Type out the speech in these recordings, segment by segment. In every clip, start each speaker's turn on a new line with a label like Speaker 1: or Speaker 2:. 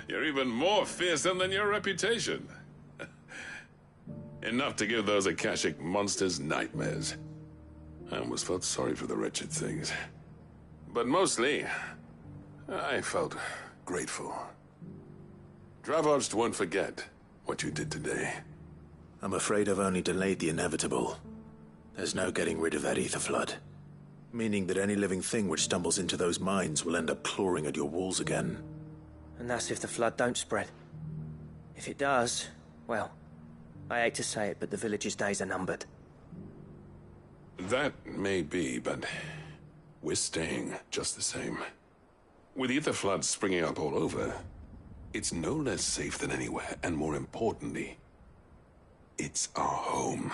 Speaker 1: You're even more fearsome than your reputation. Enough to give those Akashic monsters nightmares. I almost felt sorry for the wretched things. But mostly, I felt grateful. Dravoged won't forget what you did today.
Speaker 2: I'm afraid I've only delayed the inevitable. There's no getting rid of that ether flood. Meaning that any living thing which stumbles into those mines will end up clawing at your walls again.
Speaker 3: And that's if the flood don't spread. If it does, well, I hate to say it, but the village's days are numbered.
Speaker 1: That may be, but we're staying just the same. With ether floods springing up all over, it's no less safe than anywhere, and more importantly, it's our home.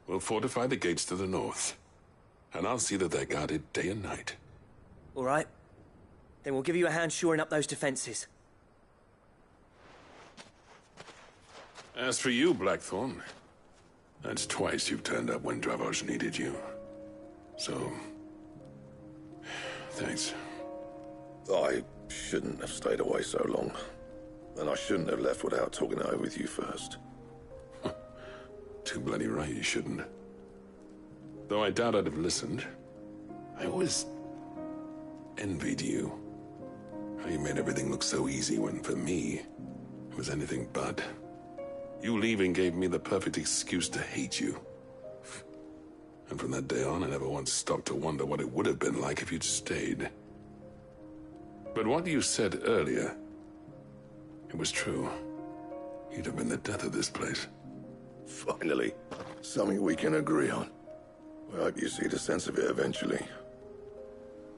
Speaker 1: We'll fortify the gates to the north, and I'll see that they're guarded day and night.
Speaker 3: All right. Then we'll give you a hand shoring up those defenses.
Speaker 1: As for you, Blackthorn, that's twice you've turned up when Dravoged needed you. So, thanks.
Speaker 4: I shouldn't have stayed away so long. And I shouldn't have left without talking it over with you first.
Speaker 1: Too bloody right you shouldn't. Though I doubt I'd have listened. I always envied you. How you made everything look so easy when, for me, it was anything but. You leaving gave me the perfect excuse to hate you. And from that day on, I never once stopped to wonder what it would have been like if you'd stayed. But what you said earlier, it was true. You'd have been the death of this place.
Speaker 4: Finally, something we can agree on. I hope you see the sense of it eventually.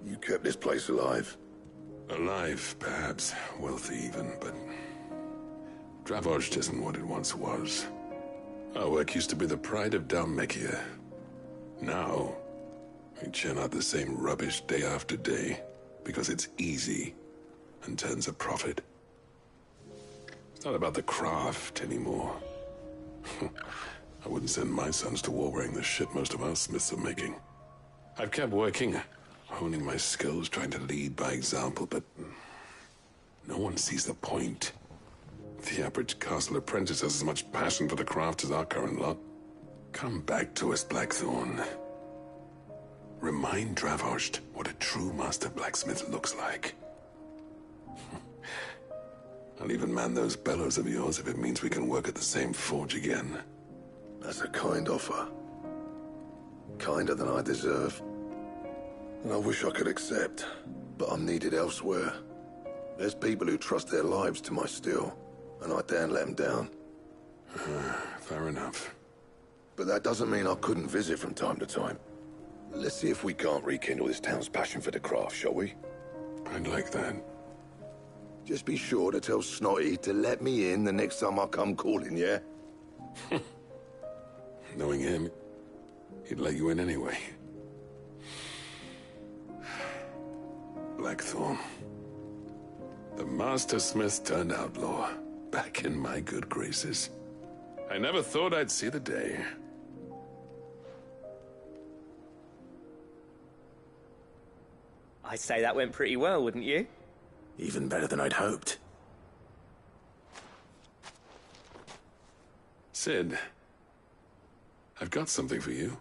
Speaker 4: You kept this place alive.
Speaker 1: Alive, perhaps. Wealthy even, but Dravoged isn't what it once was. Our work used to be the pride of Dhalmekia. Now, we churn out the same rubbish day after day because it's easy and turns a profit. It's not about the craft anymore. I wouldn't send my sons to war wearing the shit most of our smiths are making. I've kept working, honing my skills, trying to lead by example, but no one sees the point. The average castle apprentice has as much passion for the craft as our current lot. Come back to us, Blackthorn. Remind Dravoged what a true master blacksmith looks like. I'll even man those bellows of yours if it means we can work at the same forge again.
Speaker 4: That's a kind offer. Kinder than I deserve. And I wish I could accept, but I'm needed elsewhere. There's people who trust their lives to my steel, and I daren't let them down.
Speaker 1: Fair enough.
Speaker 4: But that doesn't mean I couldn't visit from time to time. Let's see if we can't rekindle this town's passion for the craft, shall we?
Speaker 1: I'd like that.
Speaker 4: Just be sure to tell Snotty to let me in the next time I come calling, yeah?
Speaker 1: Knowing him, he'd let you in anyway. Blackthorn. The Master Smith turned outlaw, back in my good graces. I never thought I'd see the day.
Speaker 3: I'd say that went pretty well, wouldn't you?
Speaker 2: Even better than I'd hoped.
Speaker 1: Sid, I've got something for you.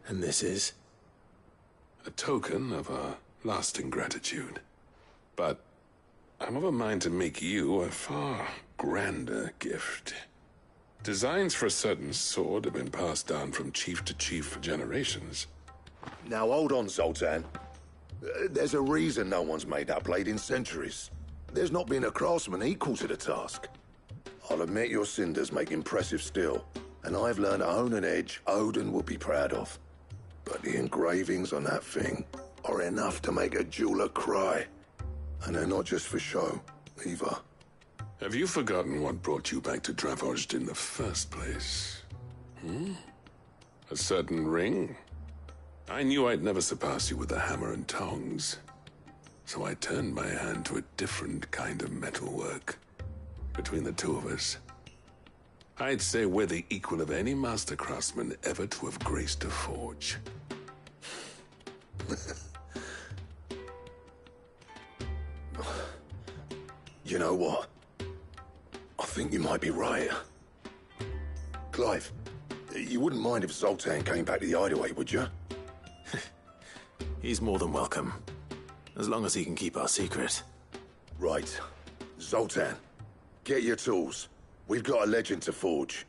Speaker 2: And this is?
Speaker 1: A token of our lasting gratitude. But I'm of a mind to make you a far grander gift. Designs for a certain sword have been passed down from chief to chief for generations.
Speaker 4: Now hold on, Zoltan. There's a reason no one's made that blade in centuries. There's not been a craftsman equal to the task. I'll admit your cinders make impressive steel, and I've learned to hone an edge Odin will be proud of. But the engravings on that thing are enough to make a jeweler cry. And they're not just for show, either.
Speaker 1: Have you forgotten what brought you back to Dravoged in the first place? A certain ring? I knew I'd never surpass you with the hammer and tongs. So I turned my hand to a different kind of metalwork. Between the two of us, I'd say we're the equal of any master craftsman ever to have graced a forge.
Speaker 4: You know what? I think you might be right. Clive, you wouldn't mind if Zoltan came back to the Hideaway, would you?
Speaker 2: He's more than welcome. As long as he can keep our secret.
Speaker 4: Right. Zoltan, get your tools. We've got a legend to forge.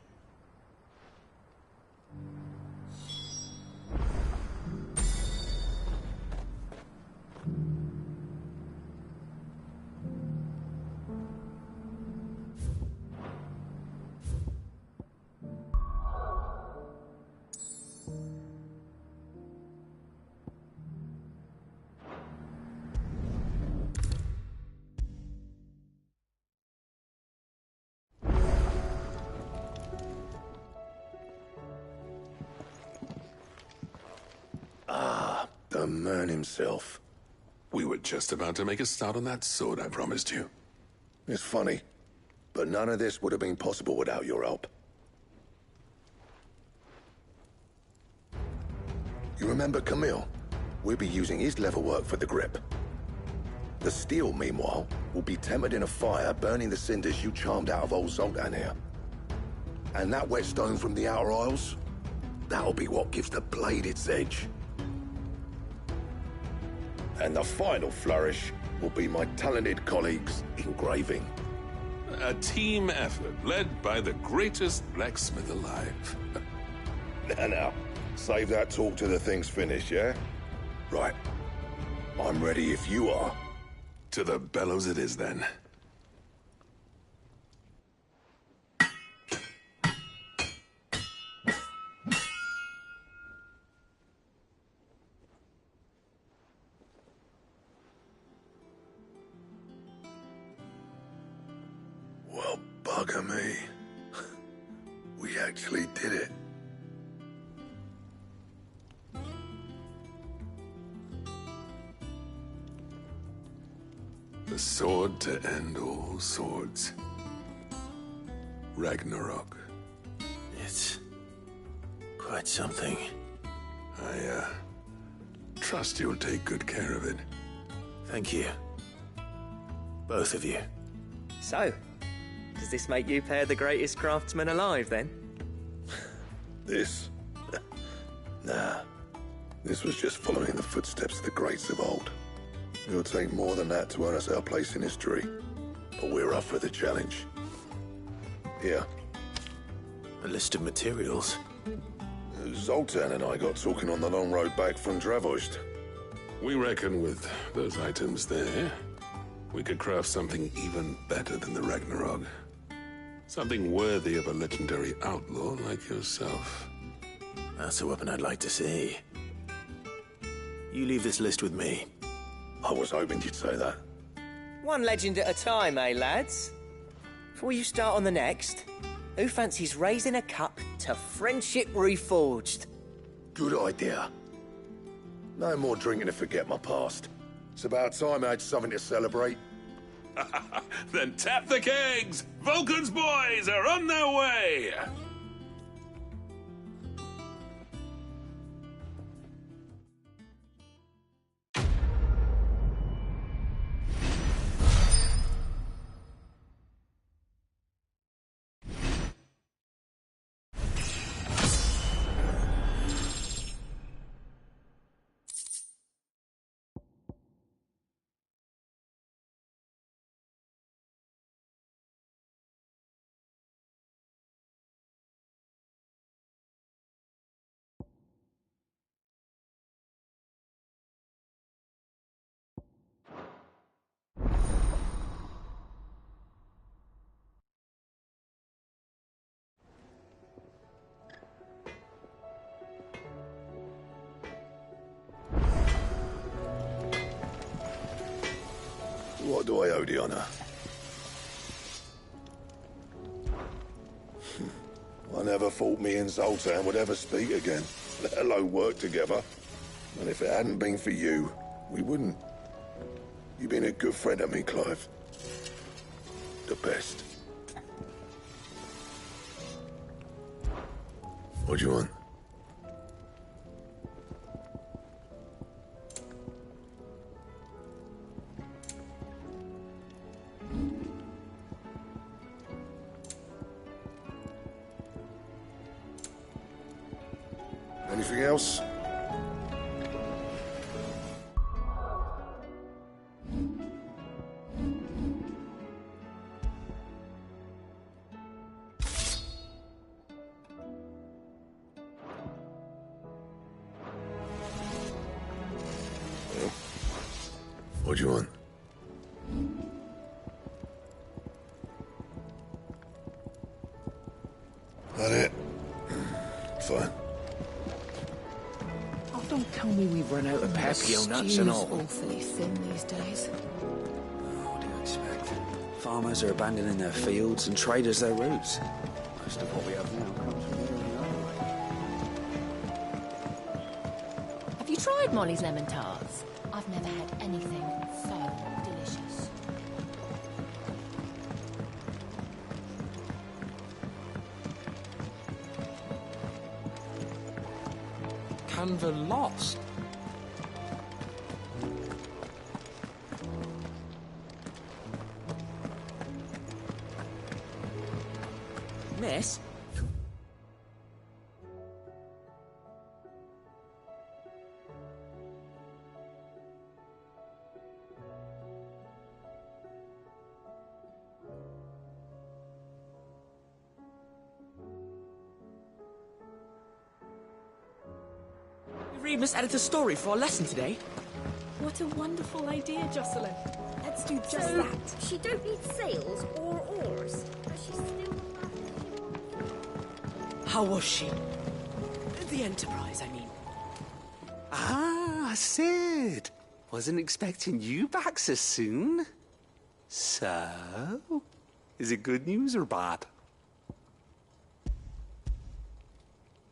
Speaker 4: The man himself.
Speaker 1: We were just about to make a start on that sword I promised you.
Speaker 4: It's funny, but none of this would have been possible without your help. You remember Camille? We'll be using his leatherwork for the grip. The steel, meanwhile, will be tempered in a fire, burning the cinders you charmed out of old Zoltan here. And that whetstone from the Outer Isles? That'll be what gives the blade its edge. And the final flourish will be my talented colleagues' engraving.
Speaker 1: A team effort led by the greatest blacksmith alive.
Speaker 4: Now, save that talk till the thing's finished, yeah? Right. I'm ready if you are.
Speaker 1: To the bellows it is then.
Speaker 4: Well, bugger me. We actually did it.
Speaker 1: The sword to end all swords. Ragnarok.
Speaker 2: It's quite something.
Speaker 1: I trust you'll take good care of it.
Speaker 2: Thank you. Both of you.
Speaker 3: So, does this make you pair the greatest craftsmen alive, then?
Speaker 4: This? Nah. This was just following the footsteps of the greats of old. It'll take more than that to earn us our place in history. But we're up for the challenge. Here.
Speaker 2: A list of materials.
Speaker 4: Zoltan and I got talking on the long road back from Dravost.
Speaker 1: We reckon with those items there, we could craft something even better than the Ragnarok. Something worthy of a legendary outlaw like yourself.
Speaker 2: That's a weapon I'd like to see. You leave this list with me.
Speaker 4: I was hoping you'd say that.
Speaker 3: One legend at a time, eh, lads? Before you start on the next, who fancies raising a cup to Friendship Reforged?
Speaker 4: Good idea. No more drinking to forget my past. It's about time I had something to celebrate.
Speaker 1: Then tap the kegs! Vulcan's boys are on their way!
Speaker 4: What do I owe the honor? I never thought me and Zoltan would ever speak again, let alone work together. And if it hadn't been for you, we wouldn't. You've been a good friend to me, Clive. The best. What do you want? Anything else? What do you want? That it? Fine.
Speaker 5: Oh, don't tell me we've run out of Pepio nuts and all.
Speaker 6: Awfully thin these days.
Speaker 5: What do you expect? Farmers are abandoning their fields and traders their routes. Most of what we have now comes from here and the
Speaker 6: Have you tried Molly's lemon tarts? I've never had anything so delicious.
Speaker 5: Canva lost.
Speaker 3: Miss?
Speaker 7: Read Miss Editor's story for our lesson today.
Speaker 8: What a wonderful idea, Jocelyn. Let's do just
Speaker 9: So,
Speaker 8: that.
Speaker 9: she don't need sails or oars, but she's still
Speaker 7: How was she? The Enterprise, I mean.
Speaker 10: Ah, Sid. Wasn't expecting you back so soon. So, is it good news or bad?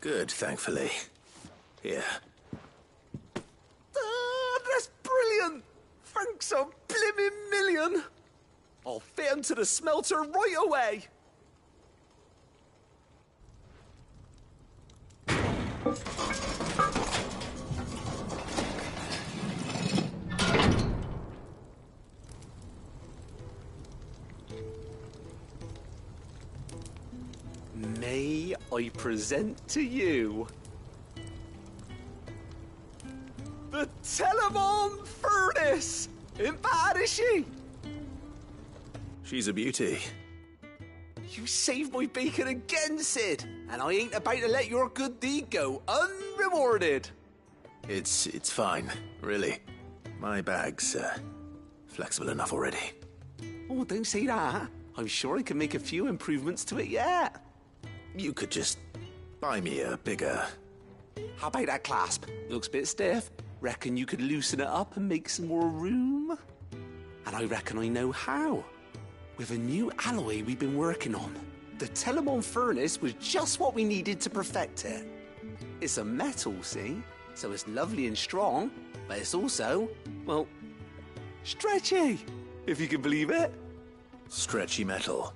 Speaker 2: Good, thankfully. Here.
Speaker 10: Ah, that's brilliant. Thanks a blimmin' million. I'll fit 'em to the smelter right away. May I present to you the Telemon Furnace? Ain't bad, is she?
Speaker 2: She's a beauty.
Speaker 10: You saved my bacon again, Sid, and I ain't about to let your good deed go unrewarded.
Speaker 2: It's fine, really. My bag's flexible enough already.
Speaker 10: Oh, don't say that. I'm sure I can make a few improvements to it yet.
Speaker 2: You could just buy me a bigger...
Speaker 10: How about that clasp? It looks a bit stiff. Reckon you could loosen it up and make some more room? And I reckon I know how. With a new alloy we've been working on. The Telemon Furnace was just what we needed to perfect it. It's a metal, see? So it's lovely and strong, but it's also, well, stretchy, if you can believe it.
Speaker 2: Stretchy metal.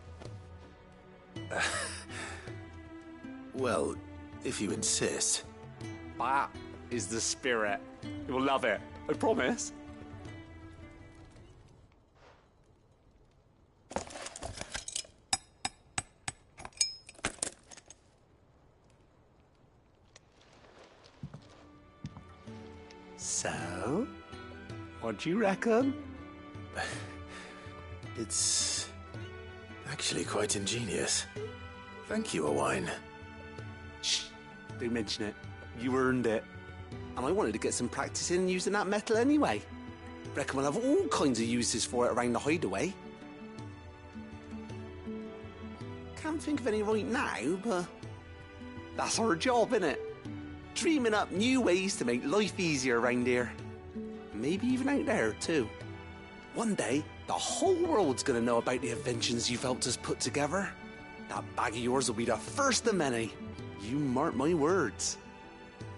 Speaker 2: Well, if you insist.
Speaker 10: That is the spirit. You'll love it, I promise. So, what do you reckon?
Speaker 2: It's actually quite ingenious. Thank you, Owain.
Speaker 10: Shh, don't mention it. You earned it. And I wanted to get some practice in using that metal anyway. Reckon we'll have all kinds of uses for it around the hideaway. Can't think of any right now, but that's our job, innit? Dreaming up new ways to make life easier around here. Maybe even out there, too. One day, the whole world's gonna know about the inventions you've helped us put together. That bag of yours will be the first of many. You mark my words.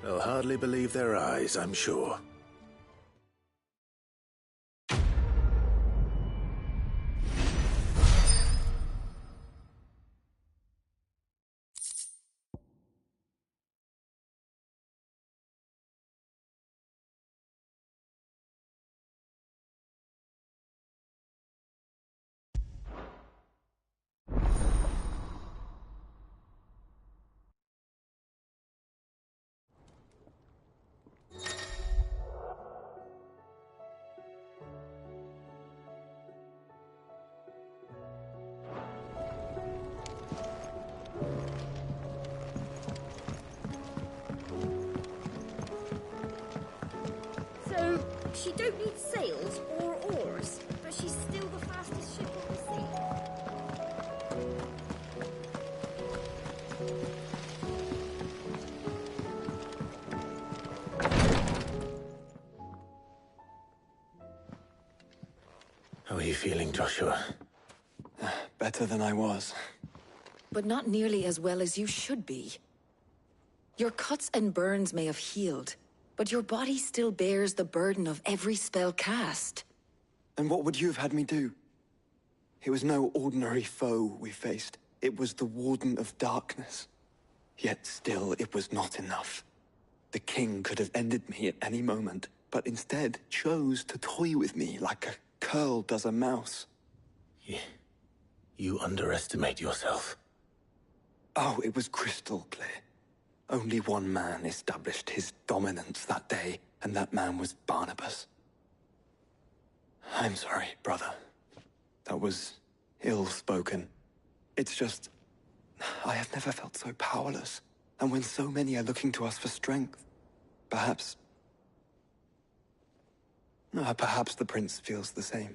Speaker 2: They'll hardly believe their eyes, I'm sure.
Speaker 9: She don't need sails or oars, but she's still the fastest ship on the sea.
Speaker 2: How are you feeling, Joshua?
Speaker 11: Better than I was.
Speaker 12: But not nearly as well as you should be. Your cuts and burns may have healed, but your body still bears the burden of every spell cast.
Speaker 11: And what would you have had me do? It was no ordinary foe we faced. It was the Warden of Darkness. Yet still, it was not enough. The king could have ended me at any moment, but instead chose to toy with me like a curl does a mouse.
Speaker 2: You underestimate yourself.
Speaker 11: Oh, it was crystal clear. Only one man established his dominance that day, and that man was Barnabas. I'm sorry, brother. That was ill-spoken. It's just... I have never felt so powerless. And when so many are looking to us for strength, perhaps the prince feels the same.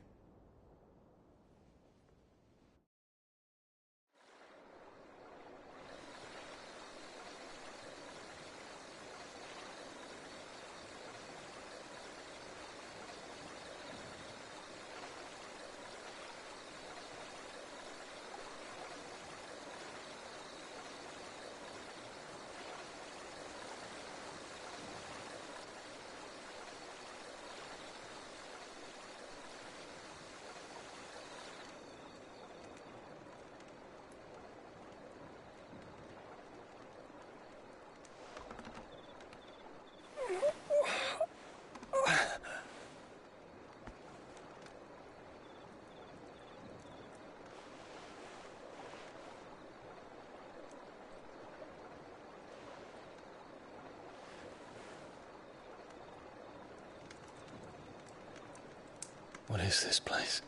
Speaker 2: What is this place?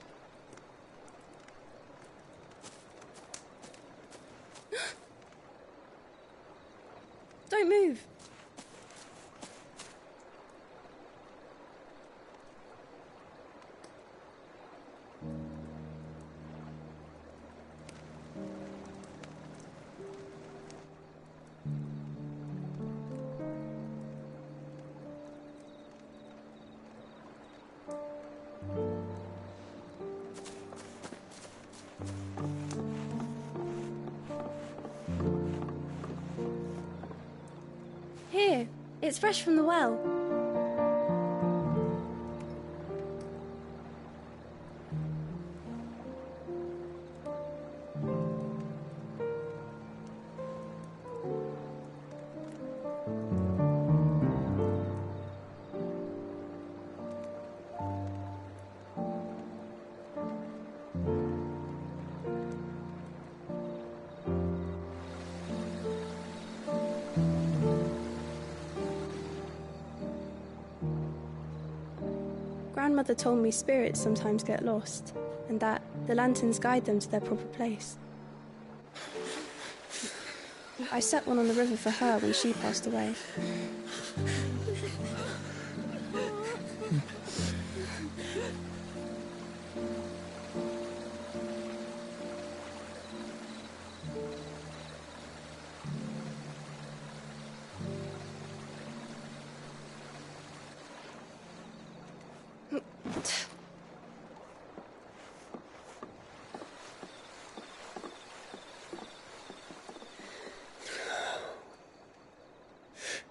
Speaker 8: Don't move. Here, it's fresh from the well. Grandmother told me spirits sometimes get lost, and that the lanterns guide them to their proper place. I set one on the river for her when she passed away.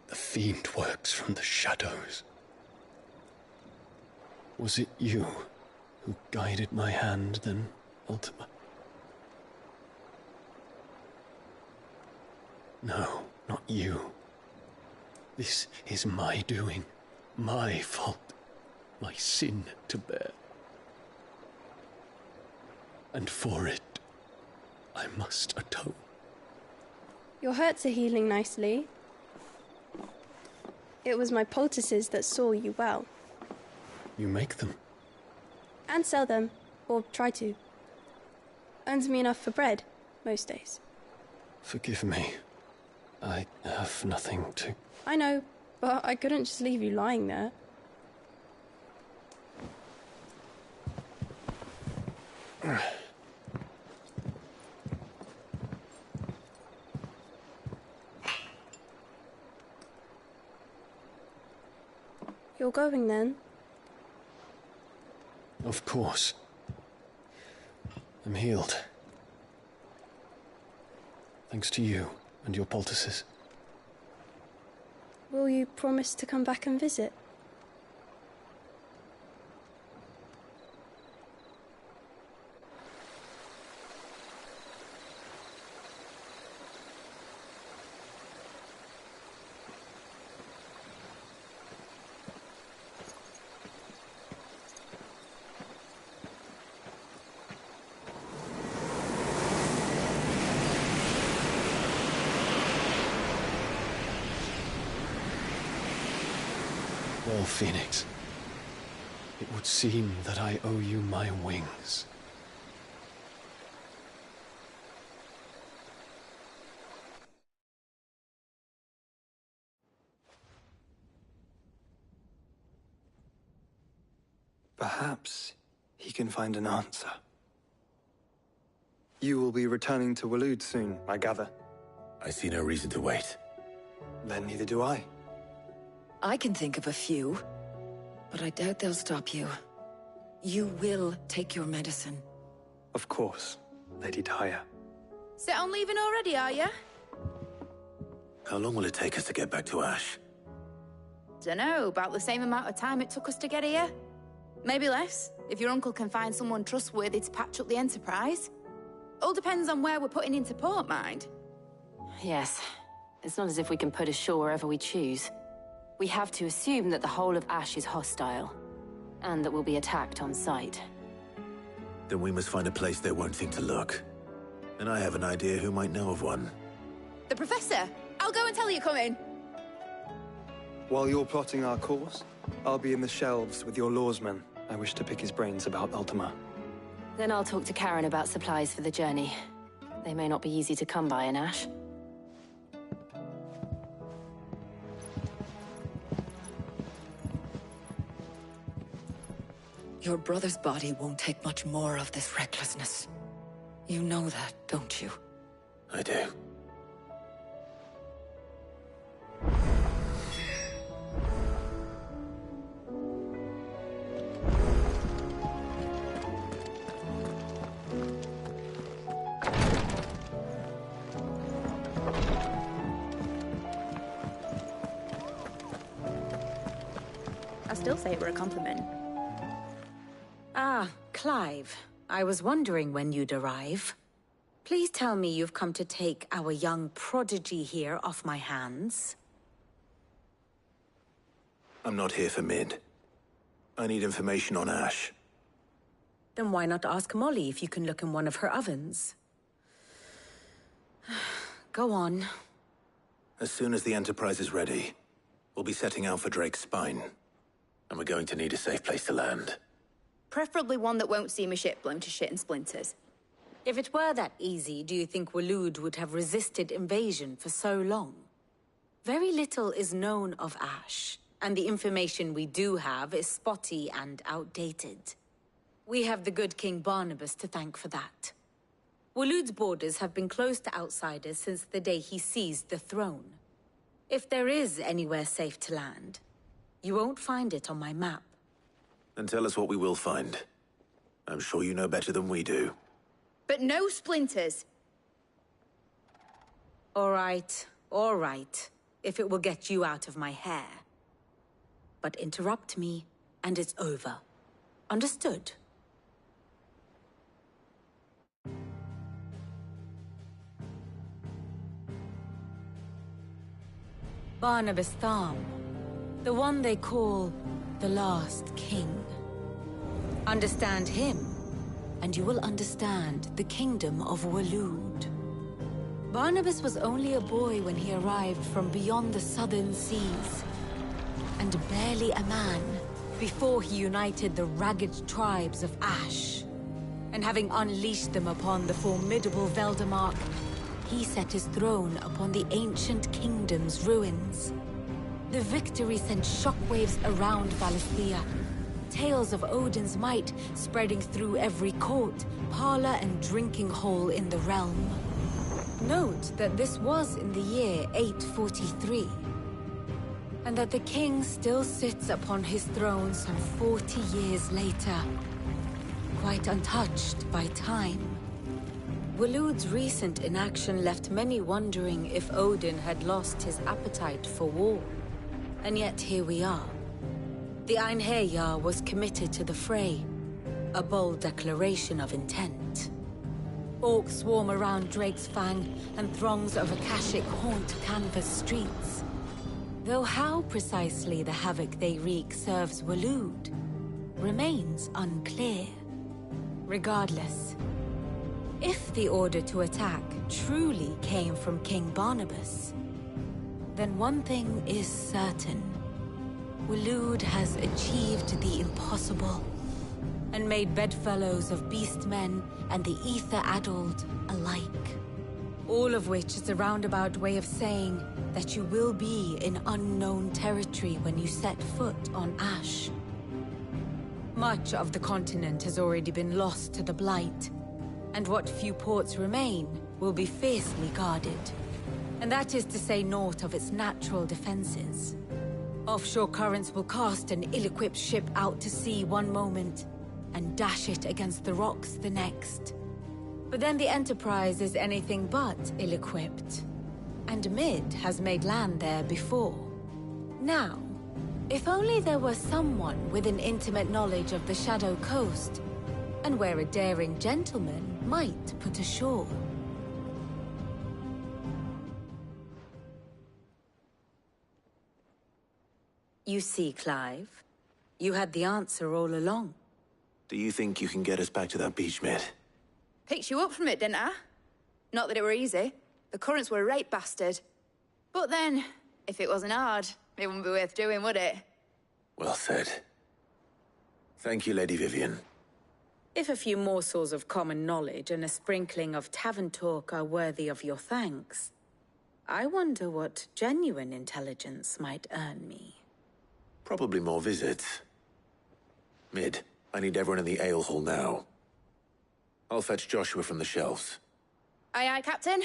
Speaker 2: The fiend works from the shadows. Was it you who guided my hand then, Ultima? No, not you. This is my doing, my fault, my sin to bear. And for it, I must atone.
Speaker 8: Your hurts are healing nicely. It was my poultices that saw you well.
Speaker 2: You make them?
Speaker 8: And sell them, or try to. Earns me enough for bread, most days.
Speaker 2: Forgive me. I have nothing to...
Speaker 8: I know, but I couldn't just leave you lying there. You're going then?
Speaker 13: Of course. I'm healed. Thanks to you and your poultices.
Speaker 8: Will you promise to come back and visit?
Speaker 13: Well, Phoenix, it would seem that I owe you my wings.
Speaker 11: Perhaps he can find an answer. You will be returning to Waloed soon, I gather.
Speaker 2: I see no reason to wait.
Speaker 11: Then neither do I.
Speaker 12: I can think of a few, but I doubt they'll stop you. You will take your medicine.
Speaker 11: Of course, Lady Daya.
Speaker 9: Set on leaving already, are you?
Speaker 2: How long will it take us to get back to Ash?
Speaker 9: Dunno, about the same amount of time it took us to get here. Maybe less, if your uncle can find someone trustworthy to patch up the Enterprise. All depends on where we're putting into port, mind.
Speaker 14: Yes. It's not as if we can put ashore wherever we choose. We have to assume that the whole of Ash is hostile, and that we'll be attacked on sight.
Speaker 2: Then we must find a place they won't think to look. And I have an idea who might know of one.
Speaker 9: The Professor! I'll go and tell you come in.
Speaker 11: While you're plotting our course, I'll be in the shelves with your lawsman. I wish to pick his brains about Ultima.
Speaker 14: Then I'll talk to Karen about supplies for the journey. They may not be easy to come by in Ash.
Speaker 12: Your brother's body won't take much more of this recklessness. You know that, don't you?
Speaker 2: I do.
Speaker 9: I still say it were a compliment.
Speaker 15: Ah, Clive. I was wondering when you'd arrive. Please tell me you've come to take our young prodigy here off my hands.
Speaker 2: I'm not here for Mid. I need information on Ash.
Speaker 15: Then why not ask Molly if you can look in one of her ovens? Go on.
Speaker 2: As soon as the Enterprise is ready, we'll be setting out for Drake's Spine. And we're going to need a safe place to land.
Speaker 9: Preferably one that won't see my ship blown to shit and splinters.
Speaker 15: If it were that easy, do you think Waloed would have resisted invasion for so long? Very little is known of Ash, and the information we do have is spotty and outdated. We have the good King Barnabas to thank for that. Waloed's borders have been closed to outsiders since the day he seized the throne. If there is anywhere safe to land, you won't find it on my map.
Speaker 2: Then tell us what we will find. I'm sure you know better than we do.
Speaker 9: But no splinters.
Speaker 15: All right. If it will get you out of my hair. But interrupt me, and it's over. Understood? Barnabas Tharm. The one they call the Last King. Understand him, and you will understand the kingdom of Waloed. Barnabas was only a boy when he arrived from beyond the southern seas, and barely a man before he united the ragged tribes of Ash. And having unleashed them upon the formidable Veldamark, he set his throne upon the ancient kingdom's ruins. The victory sent shockwaves around Valisthea, tales of Odin's might spreading through every court, parlor, and drinking hole in the realm. Note that this was in the year 843, and that the king still sits upon his throne some 40 years later, quite untouched by time. Waloed's recent inaction left many wondering if Odin had lost his appetite for war. And yet here we are. The Einherjar was committed to the fray, a bold declaration of intent. Orcs swarm around Drake's Fang, and throngs of Akashic haunt Canvas streets. Though how precisely the havoc they wreak serves Waloed remains unclear. Regardless, if the order to attack truly came from King Barnabas, then one thing is certain. Waloed has achieved the impossible, and made bedfellows of beastmen and the ether-addled alike. All of which is a roundabout way of saying that you will be in unknown territory when you set foot on Ash. Much of the continent has already been lost to the Blight, and what few ports remain will be fiercely guarded. And that is to say naught of its natural defenses. Offshore currents will cast an ill-equipped ship out to sea one moment, and dash it against the rocks the next. But then the Enterprise is anything but ill-equipped, and Mid has made land there before. Now, if only there were someone with an intimate knowledge of the Shadow Coast, and where a daring gentleman might put ashore. You see, Clive, you had the answer all along.
Speaker 2: Do you think you can get us back to that beach, Mid?
Speaker 9: Picked you up from it, didn't I? Not that it were easy. The currents were a right bastard. But then, if it wasn't hard, it wouldn't be worth doing, would it?
Speaker 2: Well said. Thank you, Lady Vivian.
Speaker 15: If a few morsels of common knowledge and a sprinkling of tavern talk are worthy of your thanks, I wonder what genuine intelligence might earn me.
Speaker 2: Probably more visits. Mid, I need everyone in the ale hall now. I'll fetch Joshua from the shelves.
Speaker 9: Aye, aye, Captain.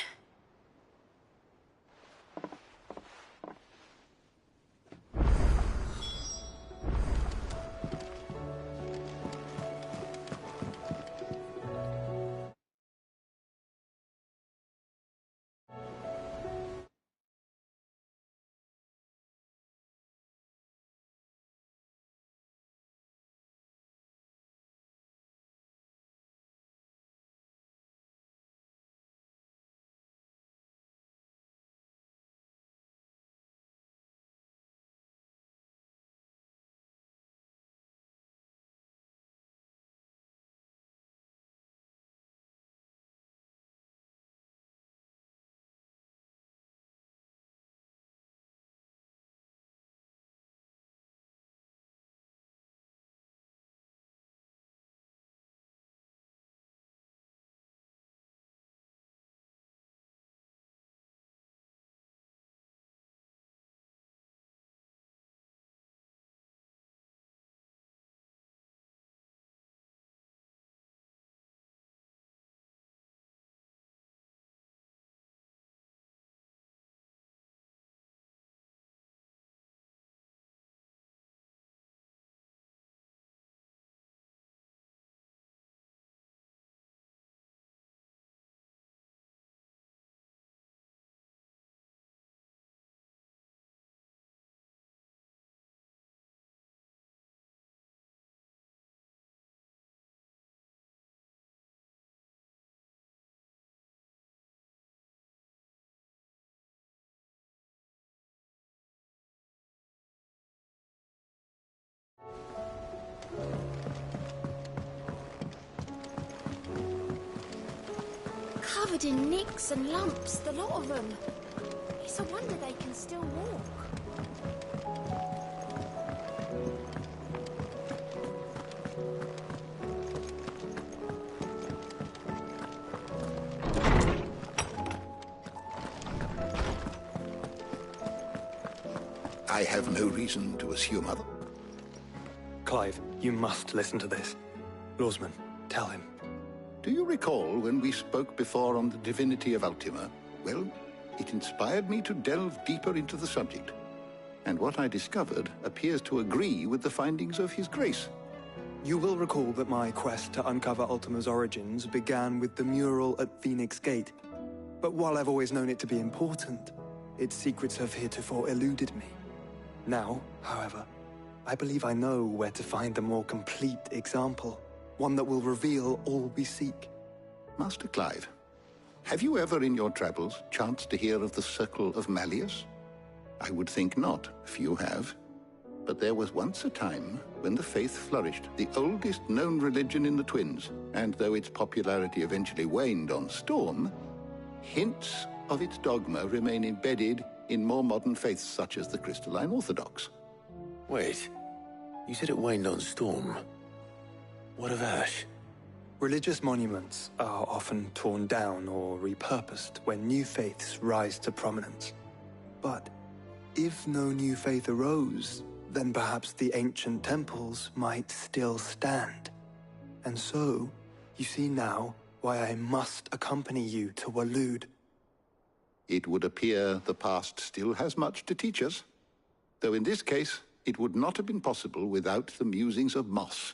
Speaker 16: Covered in nicks and lumps, the lot of them. It's a wonder they can still walk.
Speaker 17: I have no reason to assume other.
Speaker 11: Clive, you must listen to this. Lawsman, tell him.
Speaker 17: Do you recall when we spoke before on the divinity of Ultima? Well, it inspired me to delve deeper into the subject. And what I discovered appears to agree with the findings of His Grace.
Speaker 11: You will recall that my quest to uncover Ultima's origins began with the mural at Phoenix Gate. But while I've always known it to be important, its secrets have heretofore eluded me. Now, however, I believe I know where to find the more complete example, one that will reveal all we seek.
Speaker 17: Master Clive, have you ever in your travels chanced to hear of the Circle of Malleus? I would think not, few have. But there was once a time when the faith flourished, the oldest known religion in the Twins, and though its popularity eventually waned on Storm, hints of its dogma remain embedded in more modern faiths such as the Crystalline Orthodox.
Speaker 2: Wait, you said it waned on Storm. What of Ash?
Speaker 11: Religious monuments are often torn down or repurposed when new faiths rise to prominence. But if no new faith arose, then perhaps the ancient temples might still stand. And so, you see now why I must accompany you to Waloed.
Speaker 17: It would appear the past still has much to teach us, though in this case, it would not have been possible without the musings of Moss.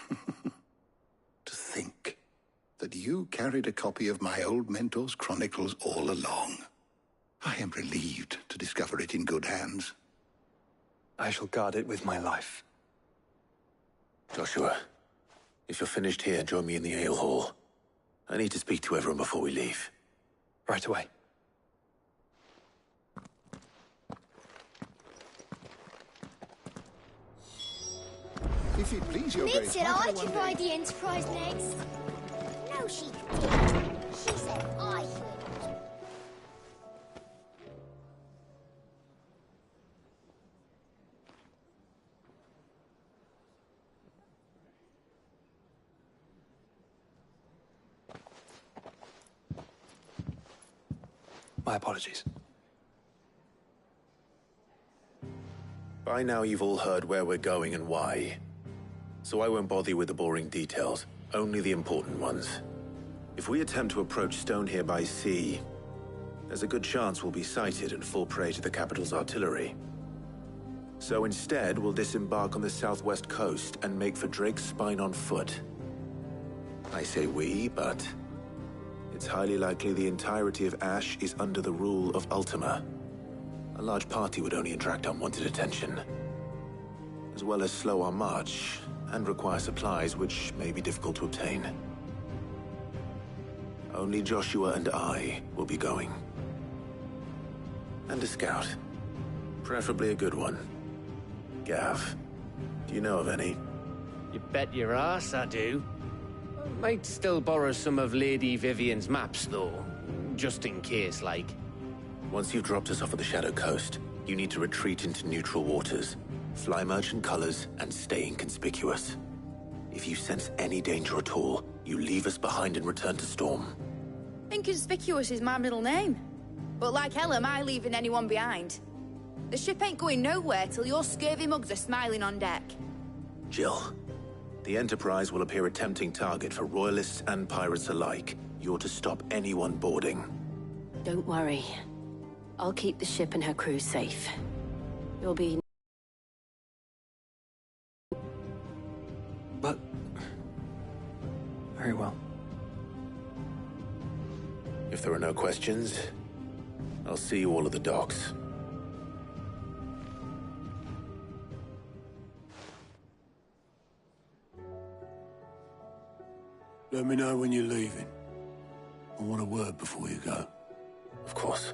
Speaker 17: To think that you carried a copy of my old mentor's chronicles all along. I am relieved to discover it in good hands.
Speaker 11: I shall guard it with my life.
Speaker 2: Joshua, if you're finished here, join me in the ale hall. I need to speak to everyone before we leave.
Speaker 11: Right away.
Speaker 17: If it please your
Speaker 16: Mid
Speaker 17: grace,
Speaker 16: said
Speaker 17: might
Speaker 16: I could ride the Enterprise next. No, she didn't. She said I could.
Speaker 11: My apologies.
Speaker 2: By now you've all heard where we're going and why. So I won't bother you with the boring details, only the important ones. If we attempt to approach Stonehere by sea, there's a good chance we'll be sighted and fall prey to the capital's artillery. So instead, we'll disembark on the southwest coast and make for Drake's Spine on foot. I say we, but it's highly likely the entirety of Ash is under the rule of Ultima. A large party would only attract unwanted attention, as well as slow our march and require supplies which may be difficult to obtain. Only Joshua and I will be going. And a scout. Preferably a good one. Gav, do you know of any?
Speaker 18: You bet your ass I do. Might still borrow some of Lady Vivian's maps, though. Just in case, like.
Speaker 2: Once you've dropped us off at the Shadow Coast, you need to retreat into neutral waters, fly merchant colors, and stay inconspicuous. If you sense any danger at all, you leave us behind and return to Storm.
Speaker 9: Inconspicuous is my middle name. But like hell am I leaving anyone behind. The ship ain't going nowhere till your scurvy mugs are smiling on deck.
Speaker 2: Jill, the Enterprise will appear a tempting target for royalists and pirates alike. You're to stop anyone boarding.
Speaker 14: Don't worry. I'll keep the ship and her crew safe. You'll be...
Speaker 11: But... very well.
Speaker 2: If there are no questions, I'll see you all at the docks.
Speaker 4: Let me know when you're leaving. I want a word before you go.
Speaker 2: Of course.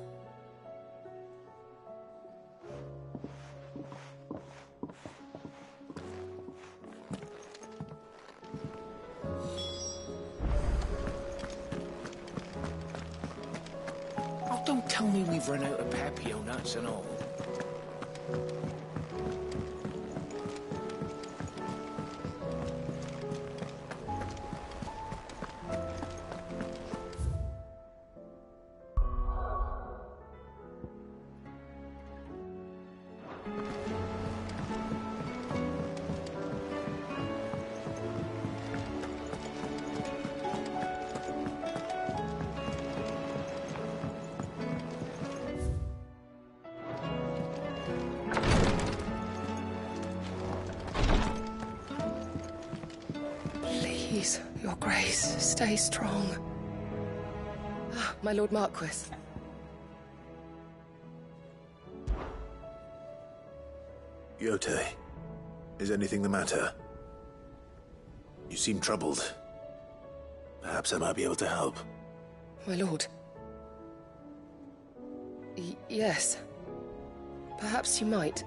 Speaker 7: Oh, don't tell me we've run out of Papio nuts and all.
Speaker 19: Your Grace, stay strong. Ah, my Lord Marquis.
Speaker 2: Yotei, is anything the matter? You seem troubled. Perhaps I might be able to help.
Speaker 19: My lord. Yes. Perhaps you might.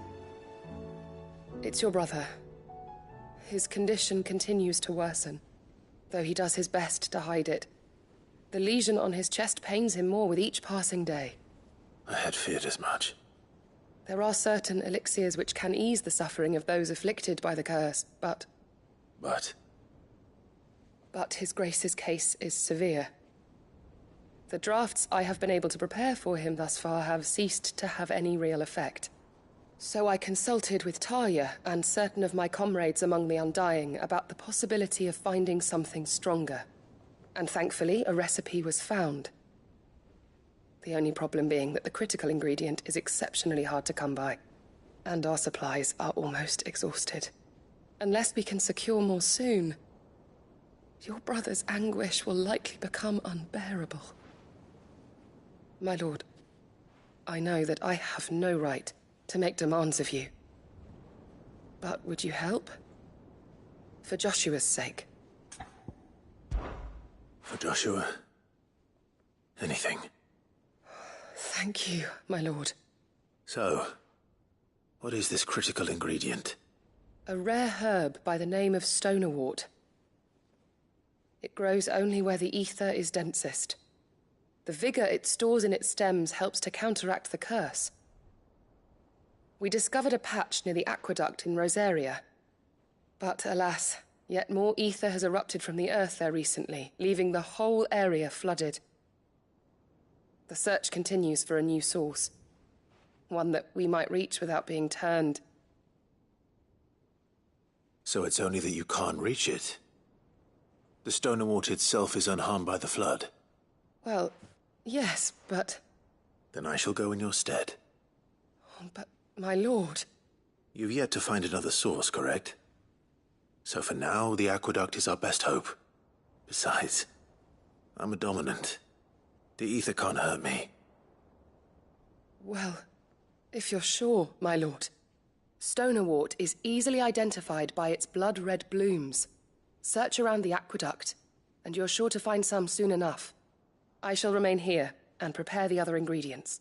Speaker 19: It's your brother. His condition continues to worsen, though he does his best to hide it. The lesion on his chest pains him more with each passing day.
Speaker 2: I had feared as much.
Speaker 19: There are certain elixirs which can ease the suffering of those afflicted by the curse, but... But His Grace's case is severe. The drafts I have been able to prepare for him thus far have ceased to have any real effect. So I consulted with Talia and certain of my comrades among the Undying about the possibility of finding something stronger. And thankfully, a recipe was found. The only problem being that the critical ingredient is exceptionally hard to come by, and our supplies are almost exhausted. Unless we can secure more soon, your brother's anguish will likely become unbearable. My lord, I know that I have no right to make demands of you. But would you help? For Joshua's sake.
Speaker 2: For Joshua? Anything.
Speaker 19: Thank you, my lord.
Speaker 2: So, what is this critical ingredient?
Speaker 19: A rare herb by the name of stonerwort. It grows only where the ether is densest. The vigor it stores in its stems helps to counteract the curse. We discovered a patch near the aqueduct in Rosaria. But alas, yet more ether has erupted from the earth there recently, leaving the whole area flooded. The search continues for a new source. One that we might reach without being turned.
Speaker 2: So it's only that you can't reach it? The stonerwort itself is unharmed by the flood?
Speaker 19: Well, yes, but...
Speaker 2: Then I shall go in your stead.
Speaker 19: But, my lord...
Speaker 2: You've yet to find another source, correct? So for now, the aqueduct is our best hope. Besides, I'm a dominant. The ether can't hurt me.
Speaker 19: Well, if you're sure, my lord. Stonerwort is easily identified by its blood-red blooms. Search around the aqueduct, and you're sure to find some soon enough. I shall remain here and prepare the other ingredients.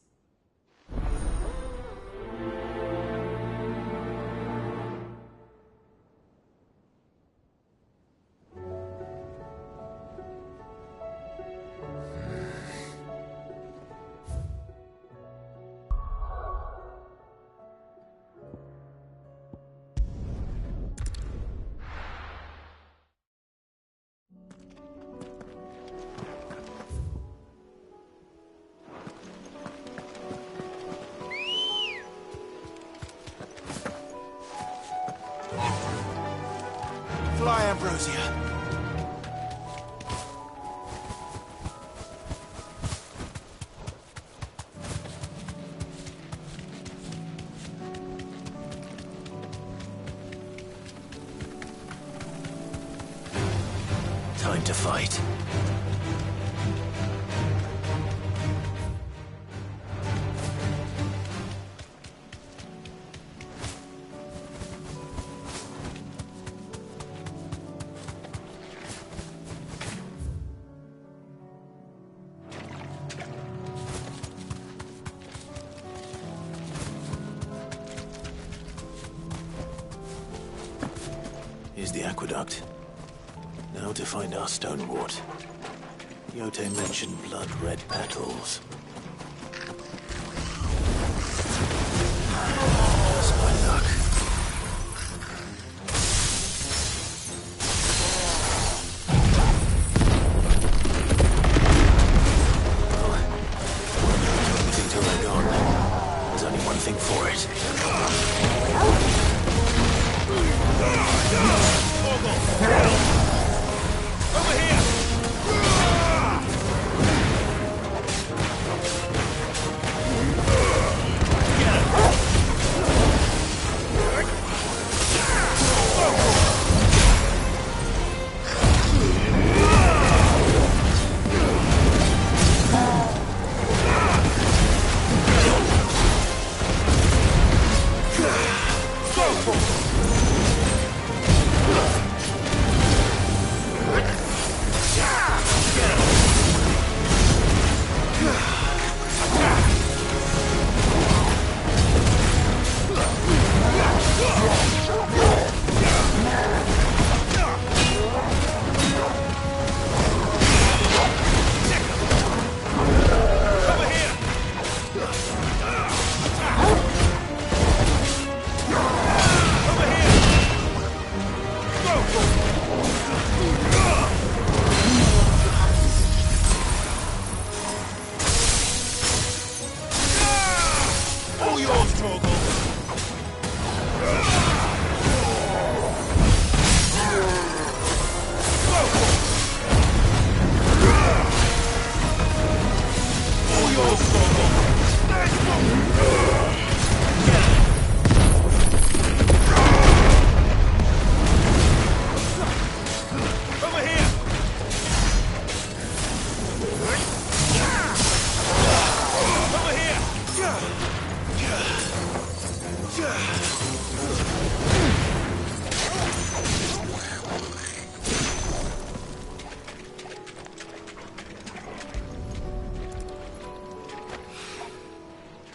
Speaker 2: Fly, Ambrosia. Time to fight. Here's the aqueduct. Now to find our stonerwort. Yotei mentioned blood-red petals. That's my luck. Well, everything till they're gone. There's only one thing for it.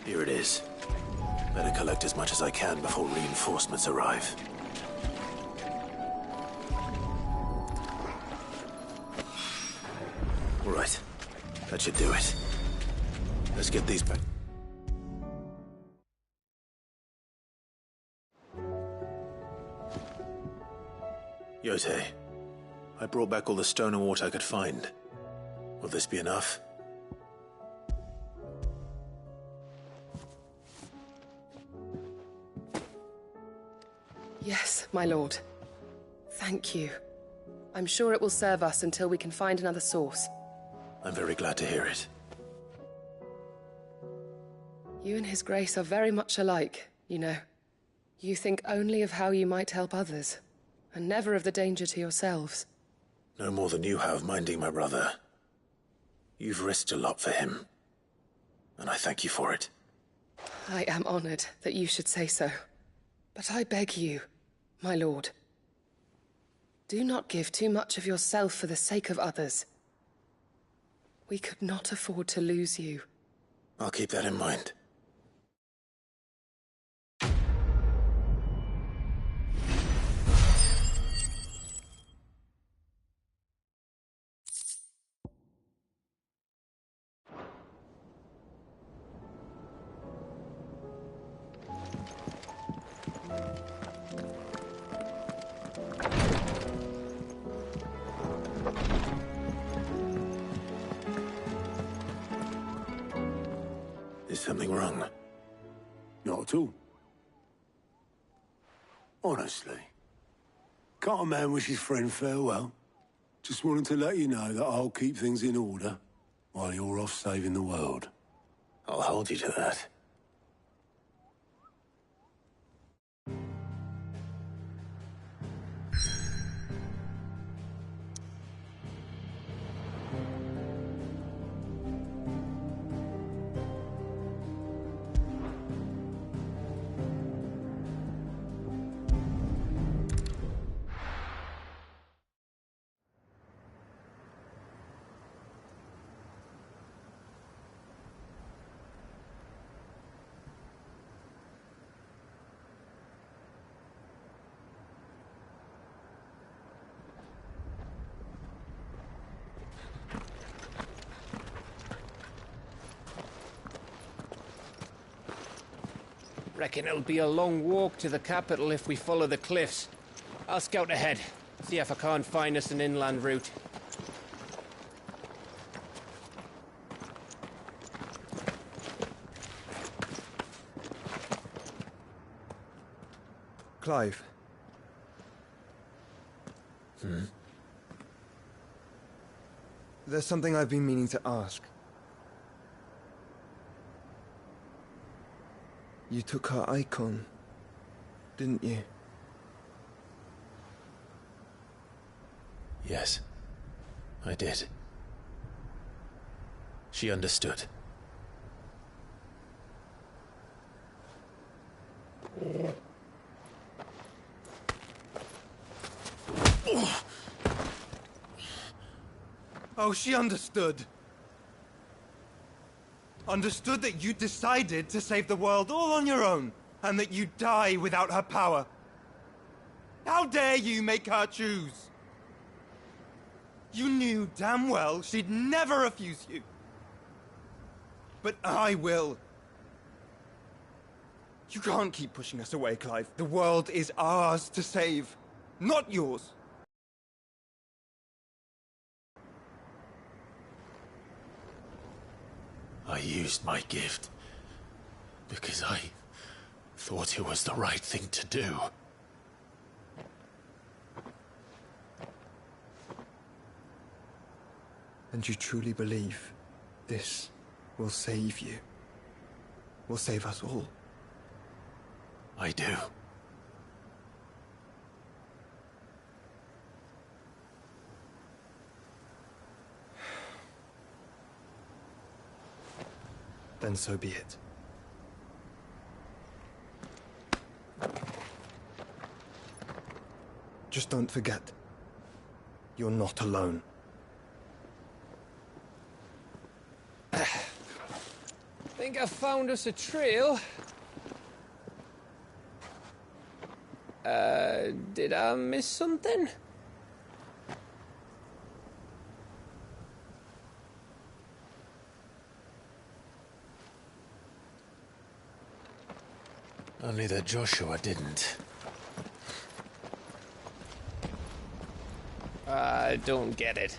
Speaker 2: Here it is. Better collect as much as I can before reinforcements arrive. All right. That should do it. Let's get these back. Yote, I brought back all the stone and water I could find. Will this be enough?
Speaker 19: Yes, my lord. Thank you. I'm sure it will serve us until we can find another source.
Speaker 2: I'm very glad to hear it.
Speaker 19: You and His Grace are very much alike, you know. You think only of how you might help others, and never of the danger to yourselves.
Speaker 2: No more than you have minding my brother. You've risked a lot for him, and I thank you for it.
Speaker 19: I am honored that you should say so. But I beg you, my lord, do not give too much of yourself for the sake of others. We could not afford to lose you.
Speaker 2: I'll keep that in mind. Is something wrong?
Speaker 20: Not at all. Honestly. Can't a man wish his friend farewell? Just wanted to let you know that I'll keep things in order while you're off saving the world.
Speaker 2: I'll hold you to that.
Speaker 18: Reckon it'll be a long walk to the capital if we follow the cliffs. I'll scout ahead, see if I can't find us an inland route.
Speaker 21: Clive. There's something I've been meaning to ask. You took her icon, didn't you?
Speaker 2: Yes, I did. She understood.
Speaker 22: Oh, she understood. Understood that you decided to save the world all on your own, and that you'd die without her power. How dare you make her choose? You knew damn well she'd never refuse you. But I will. You can't keep pushing us away, Clive. The world is ours to save, not yours.
Speaker 2: I used my gift because I thought it was the right thing to do.
Speaker 21: And you truly believe this will save you? Will save us all?
Speaker 2: I do.
Speaker 21: Then so be it. Just don't forget, you're not alone.
Speaker 18: Think I found us a trail. Did I miss something?
Speaker 2: Only that Joshua didn't.
Speaker 18: I don't get it.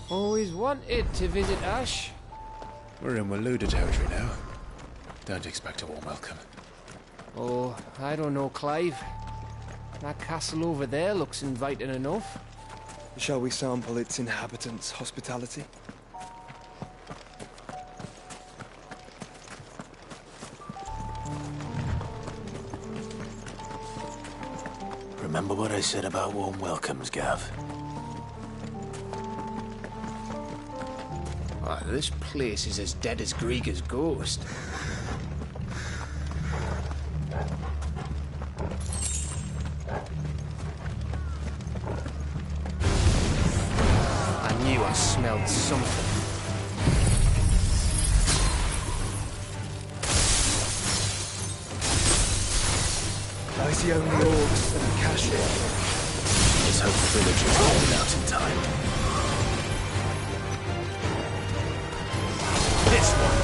Speaker 18: Always wanted to visit Ash.
Speaker 2: We're in Waluda territory now. Don't expect a warm welcome.
Speaker 18: Oh, I don't know, Clive. That castle over there looks inviting enough.
Speaker 21: Shall we sample its inhabitants' hospitality?
Speaker 2: Remember what I said about warm welcomes, Gav?
Speaker 18: Oh, this place is as dead as Greagor's ghost. I knew I smelled something.
Speaker 21: Those the only orcs that are cashing.
Speaker 2: Let's hope the villagers hold it out in time. This one.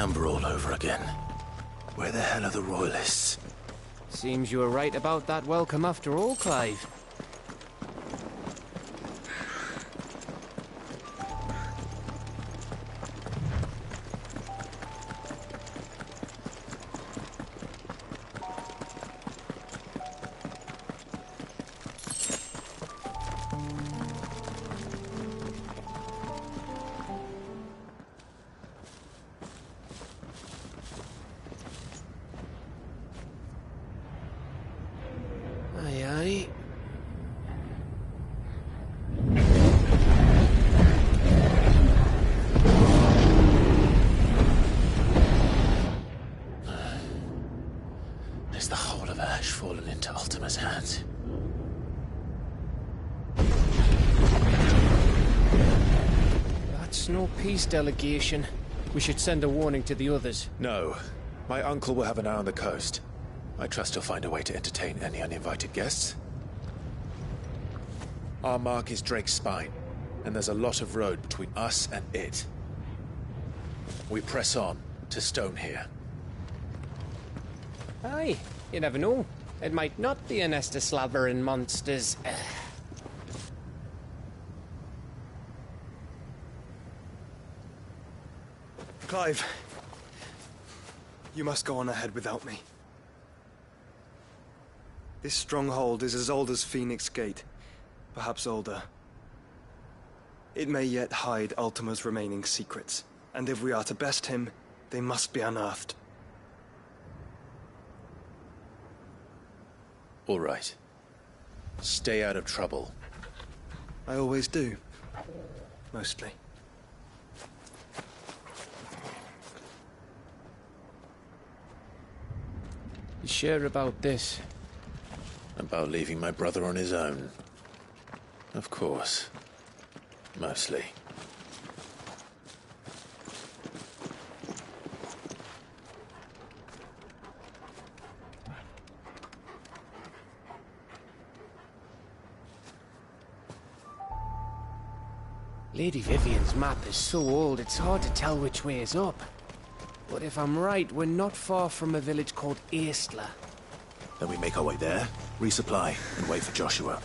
Speaker 2: number all over again. Where the hell are the Royalists?
Speaker 18: Seems you were right about that welcome after all, Clive.
Speaker 2: Is the whole of Ash fallen into Ultima's hands?
Speaker 18: That's no peace delegation. We should send a warning to the others.
Speaker 2: No. My uncle will have an eye on the coast. I trust he'll find a way to entertain any uninvited guests. Our mark is Drake's Spine, and there's a lot of road between us and it. We press on to Stone here.
Speaker 18: Aye, you never know. It might not be a nest of slavering monsters.
Speaker 21: Clive, you must go on ahead without me. This stronghold is as old as Phoenix Gate, perhaps older. It may yet hide Ultima's remaining secrets, and if we are to best him, they must be unearthed.
Speaker 2: All right. Stay out of trouble.
Speaker 21: I always do. Mostly.
Speaker 18: You sure about this?
Speaker 2: About leaving my brother on his own? Of course. Mostly.
Speaker 18: Lady Vivian's map is so old it's hard to tell which way is up. But if I'm right, we're not far from a village called Aistla.
Speaker 2: Then we make our way there, resupply, and wait for Joshua.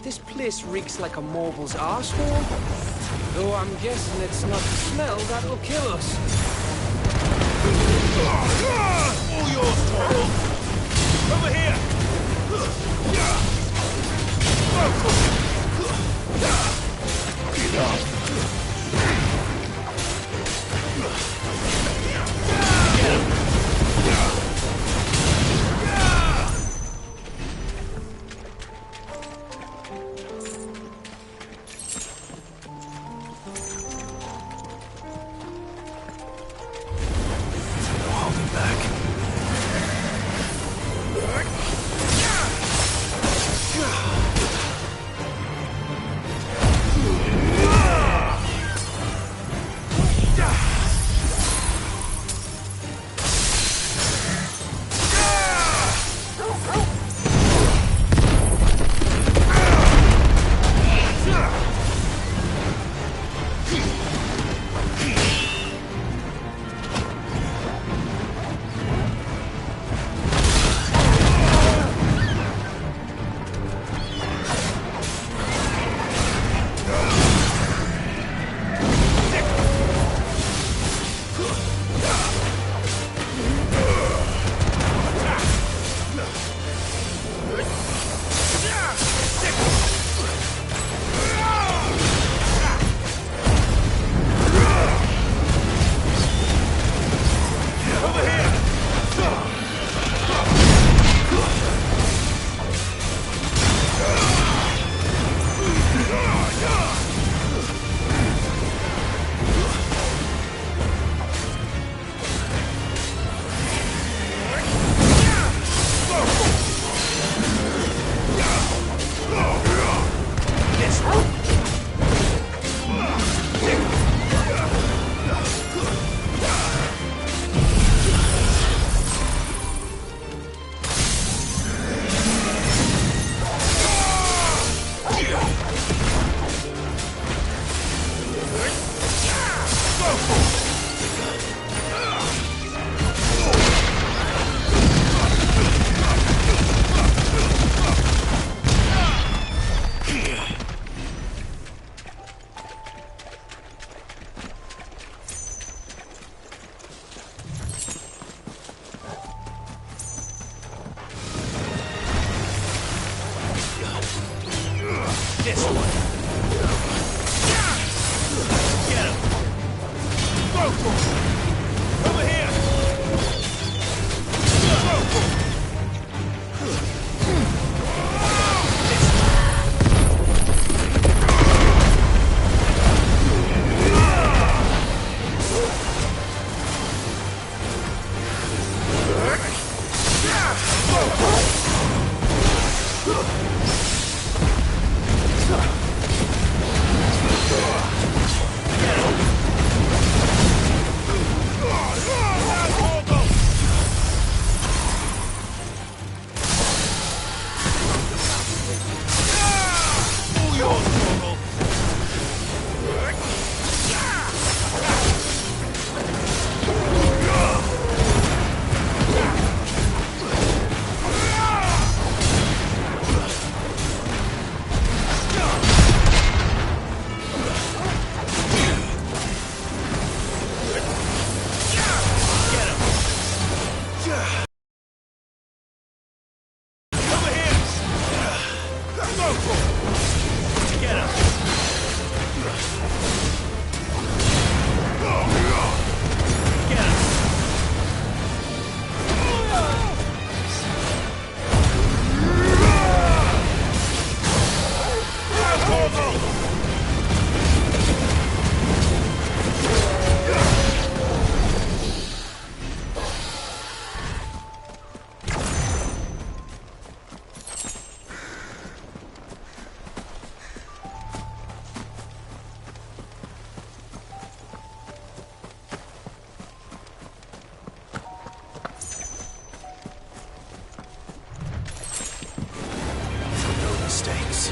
Speaker 18: This place reeks like a moble's arsehole. Though I'm guessing it's not the smell that'll kill us.
Speaker 22: All yours, Torvald! Over here! Get up!
Speaker 1: this one. Get him. Go for it. Over here. Go for it.
Speaker 2: Mistakes.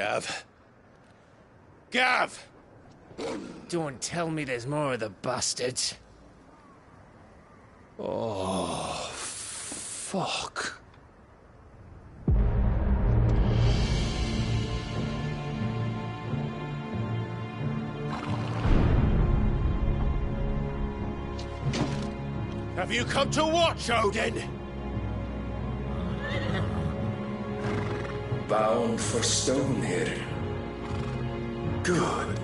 Speaker 1: Gav. Gav! Don't tell me there's more of the bastards. Oh, fuck. Have you come to watch, Odin?
Speaker 5: Bound for Stonehill. Good.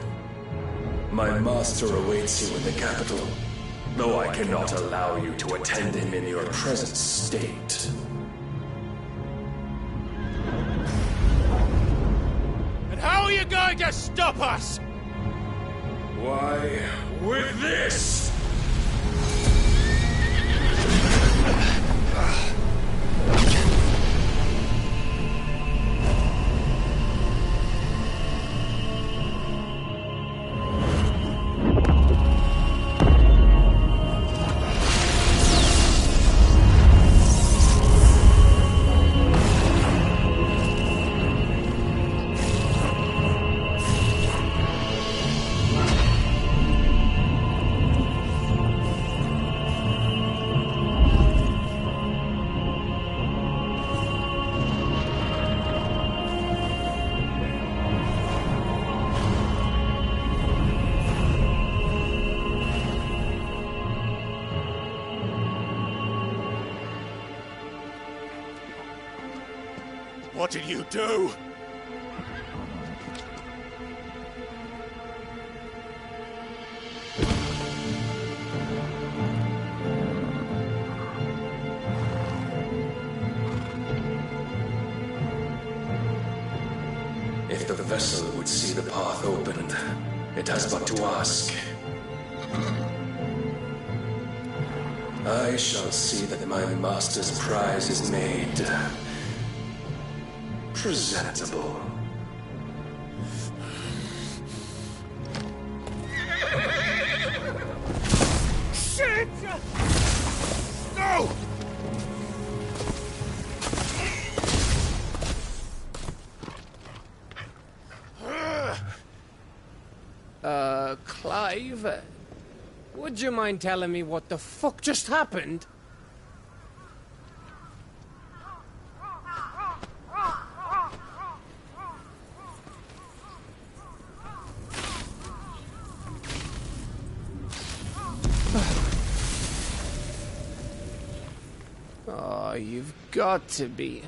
Speaker 5: My master awaits you in the capital, though I cannot allow you to attend him in your present state.
Speaker 1: And how are you going to stop us?
Speaker 5: Why, with this!
Speaker 1: What did you do?
Speaker 5: If the vessel would see the path opened, it has but to ask. I shall see that my master's prize is made presentable.
Speaker 1: Shit! No!
Speaker 18: Clive, would you mind telling me what the fuck just happened? Oh, you've got to be.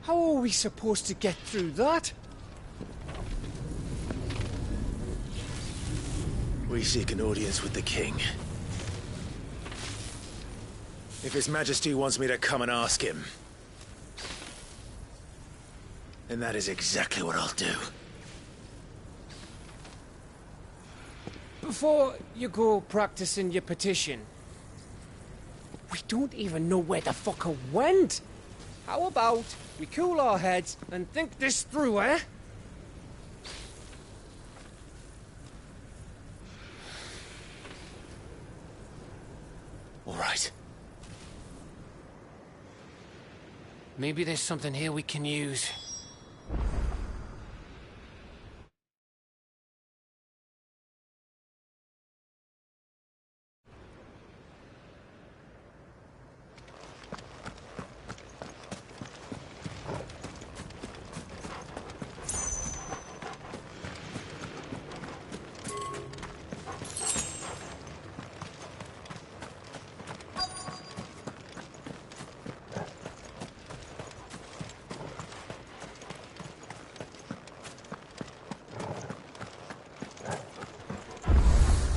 Speaker 18: How are we supposed to get through that?
Speaker 2: We seek an audience with the king. If His Majesty wants me to come and ask him, then that is exactly what I'll do.
Speaker 18: Before you go practicing your petition, we don't even know where the fucker went. How about we cool our heads and think this through, eh?
Speaker 2: All right.
Speaker 18: Maybe there's something here we can use.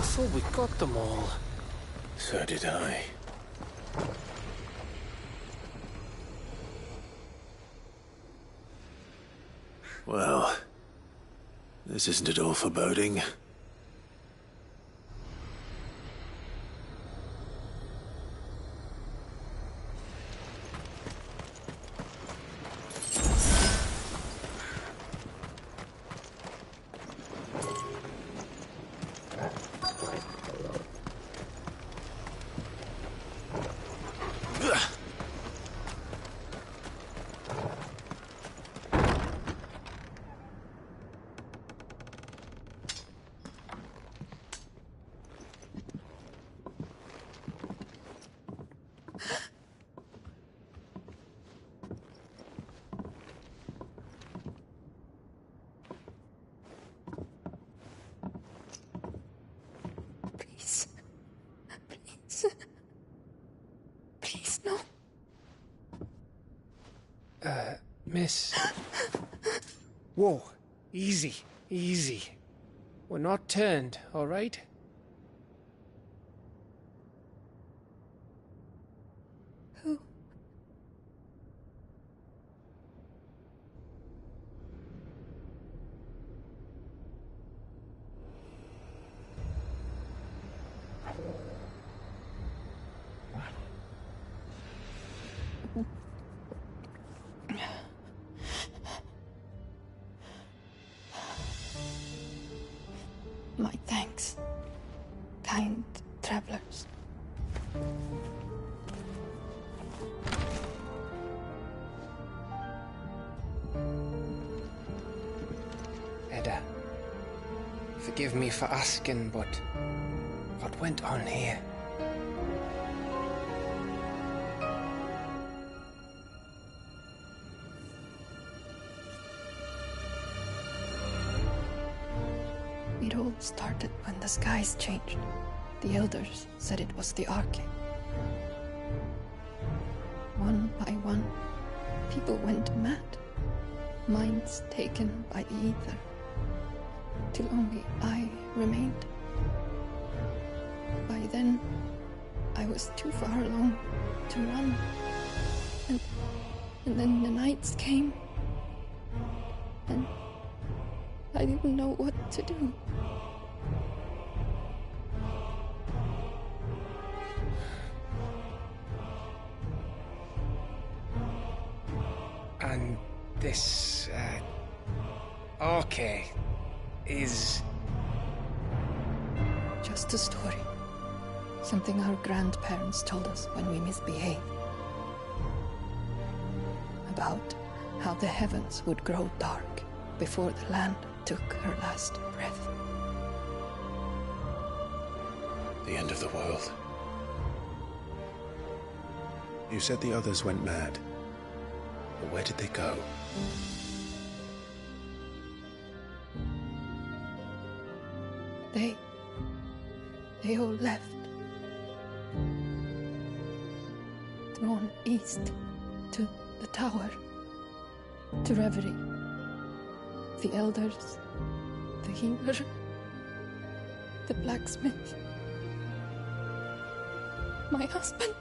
Speaker 18: I thought we got them all.
Speaker 2: So did I. Well, this isn't at all foreboding.
Speaker 18: Miss. Whoa. Easy. Easy. We're not turned, all right?
Speaker 8: Who? My thanks, kind travelers.
Speaker 18: Edda, forgive me for asking, but what went on here?
Speaker 3: It all started when the skies changed. The elders said it was the Arche. One by one, people went mad. Minds taken by the ether. Till only I remained. By then, I was too far along to run. And then the nights came. And I didn't know what to do.
Speaker 18: And this, Arche is...
Speaker 3: Just a story. Something our grandparents told us when we misbehaved. About how the heavens would grow dark before the land took her last breath.
Speaker 2: The end of the world. You said the others went mad. But where did they go?
Speaker 3: They all left. Drawn east to the tower, to Reverie. The elders, the healer, the blacksmith, my husband.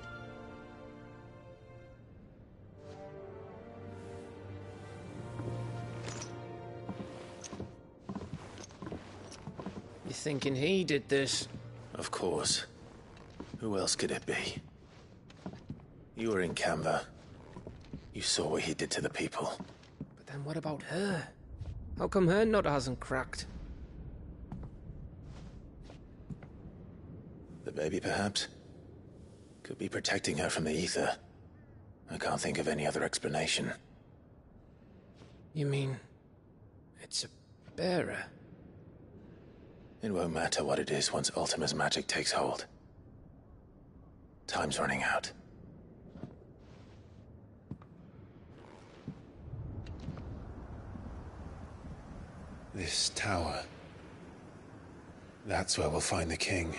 Speaker 18: You thinking he did this?
Speaker 2: Of course. Who else could it be? You were in Canva. You saw what he did to the people.
Speaker 18: But then what about her? How come her nut hasn't cracked?
Speaker 2: The baby, perhaps? Could be protecting her from the ether. I can't think of any other explanation.
Speaker 18: You mean... it's a bearer?
Speaker 2: It won't matter what it is once Ultima's magic takes hold. Time's running out. This tower. That's where we'll find the king.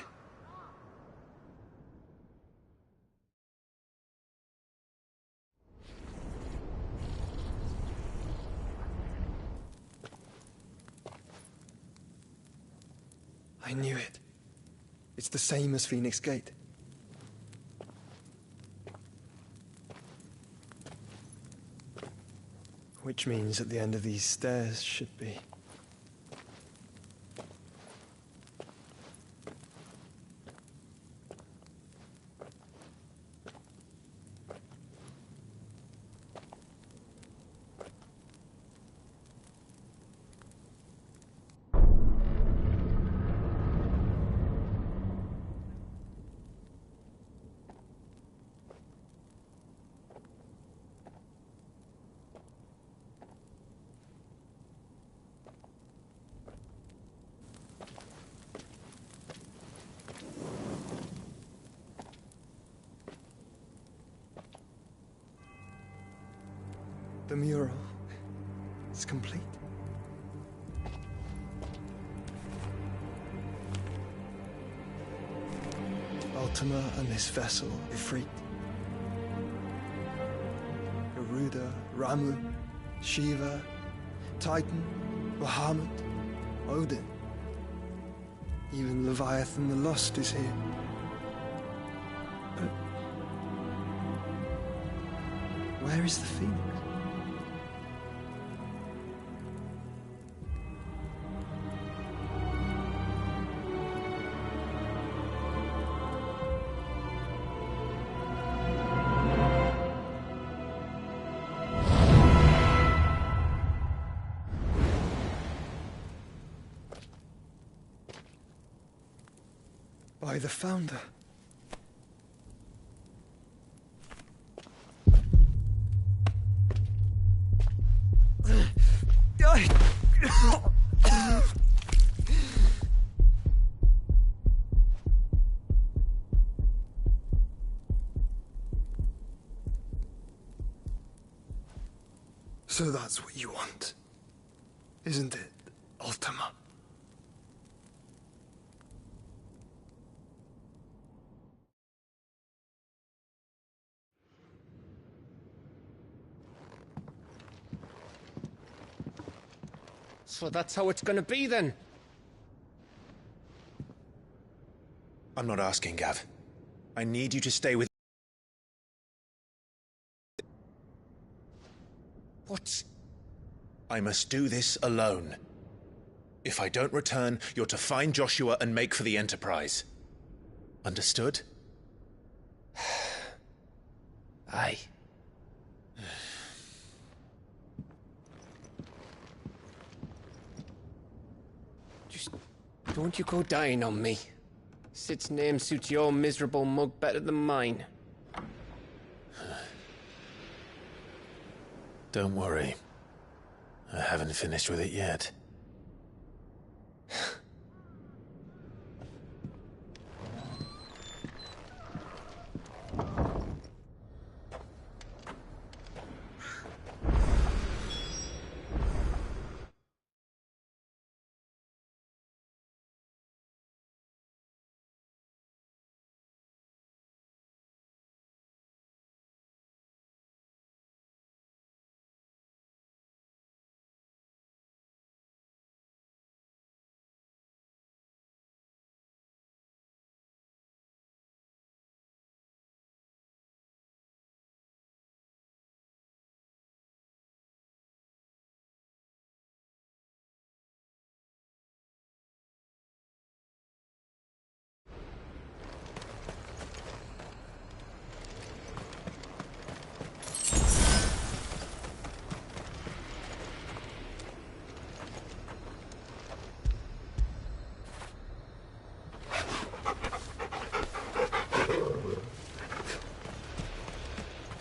Speaker 21: I knew it. It's the same as Phoenix Gate. Which means at the end of these stairs should be... The mural is complete. Ultima and this vessel, Ifrit. Garuda, Ramu, Shiva, Titan, Bahamut, Odin. Even Leviathan the Lost is here. But where is the Phoenix? By the Founder. So that's what you want, isn't it, Ultima?
Speaker 18: So that's how it's gonna be then?
Speaker 2: I'm not asking, Gav. I need you to stay with...
Speaker 18: What?
Speaker 2: I must do this alone. If I don't return, you're to find Joshua and make for the Enterprise. Understood?
Speaker 18: Aye. Just don't you go dying on me. Sid's name suits your miserable mug better than mine.
Speaker 2: Don't worry. I haven't finished with it yet.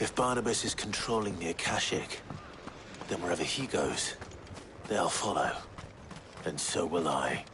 Speaker 2: If Barnabas is controlling the Akashic, then wherever he goes, they'll follow. And so will I.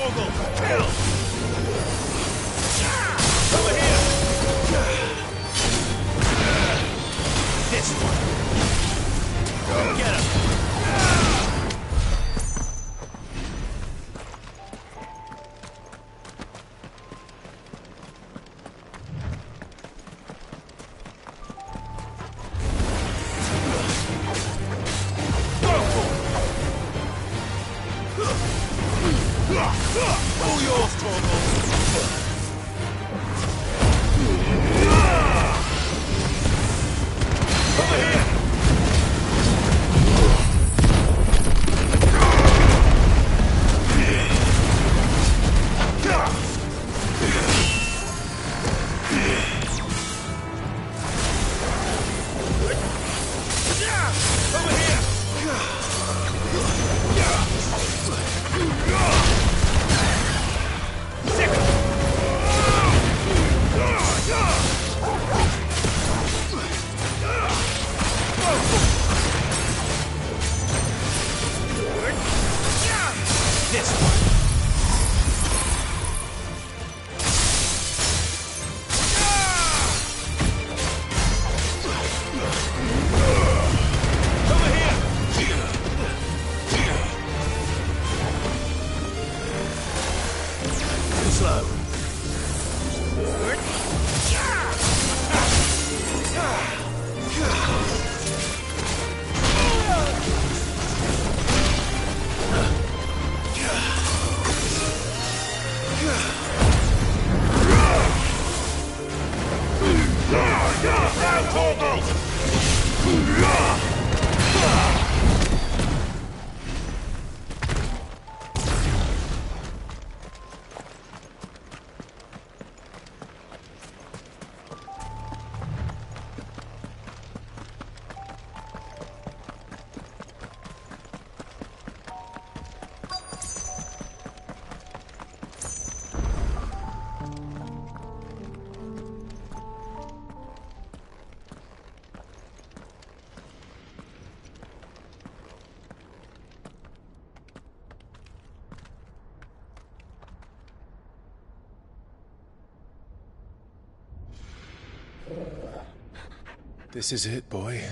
Speaker 22: Torgal! Kill! Over here! This one. Go get him! All yours, Torgal! Over here! This one. Over here. Too slow.
Speaker 13: This is it, boy.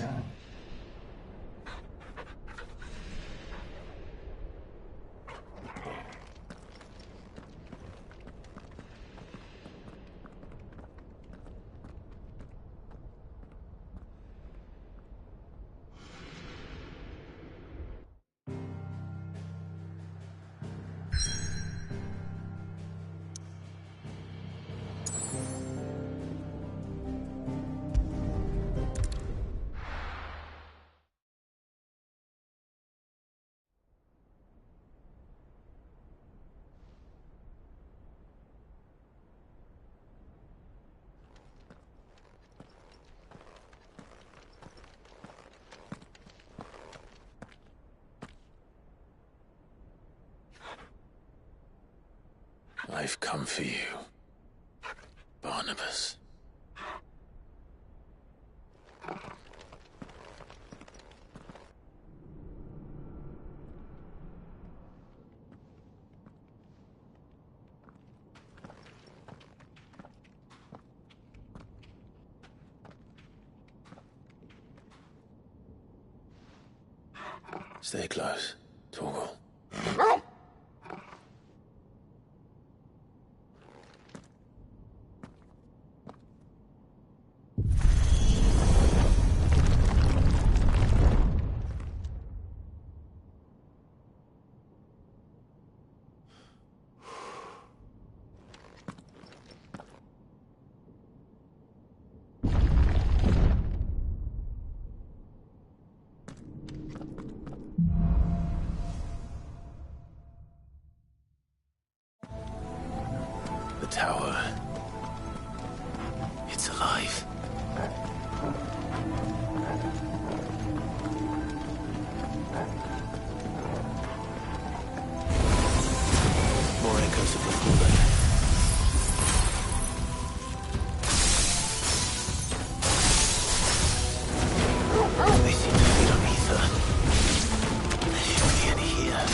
Speaker 2: I've come for you, Barnabas. Stay close, Torgal. The tower. It's alive. More echoes of the fallen. They seem to feed on ether. There shouldn't be any here.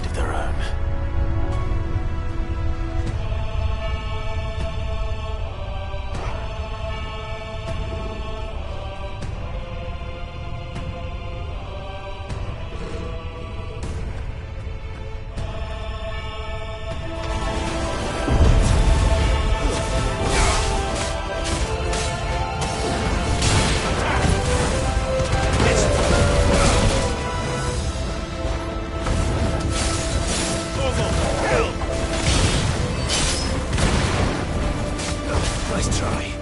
Speaker 2: mind of their own.
Speaker 1: Nice try.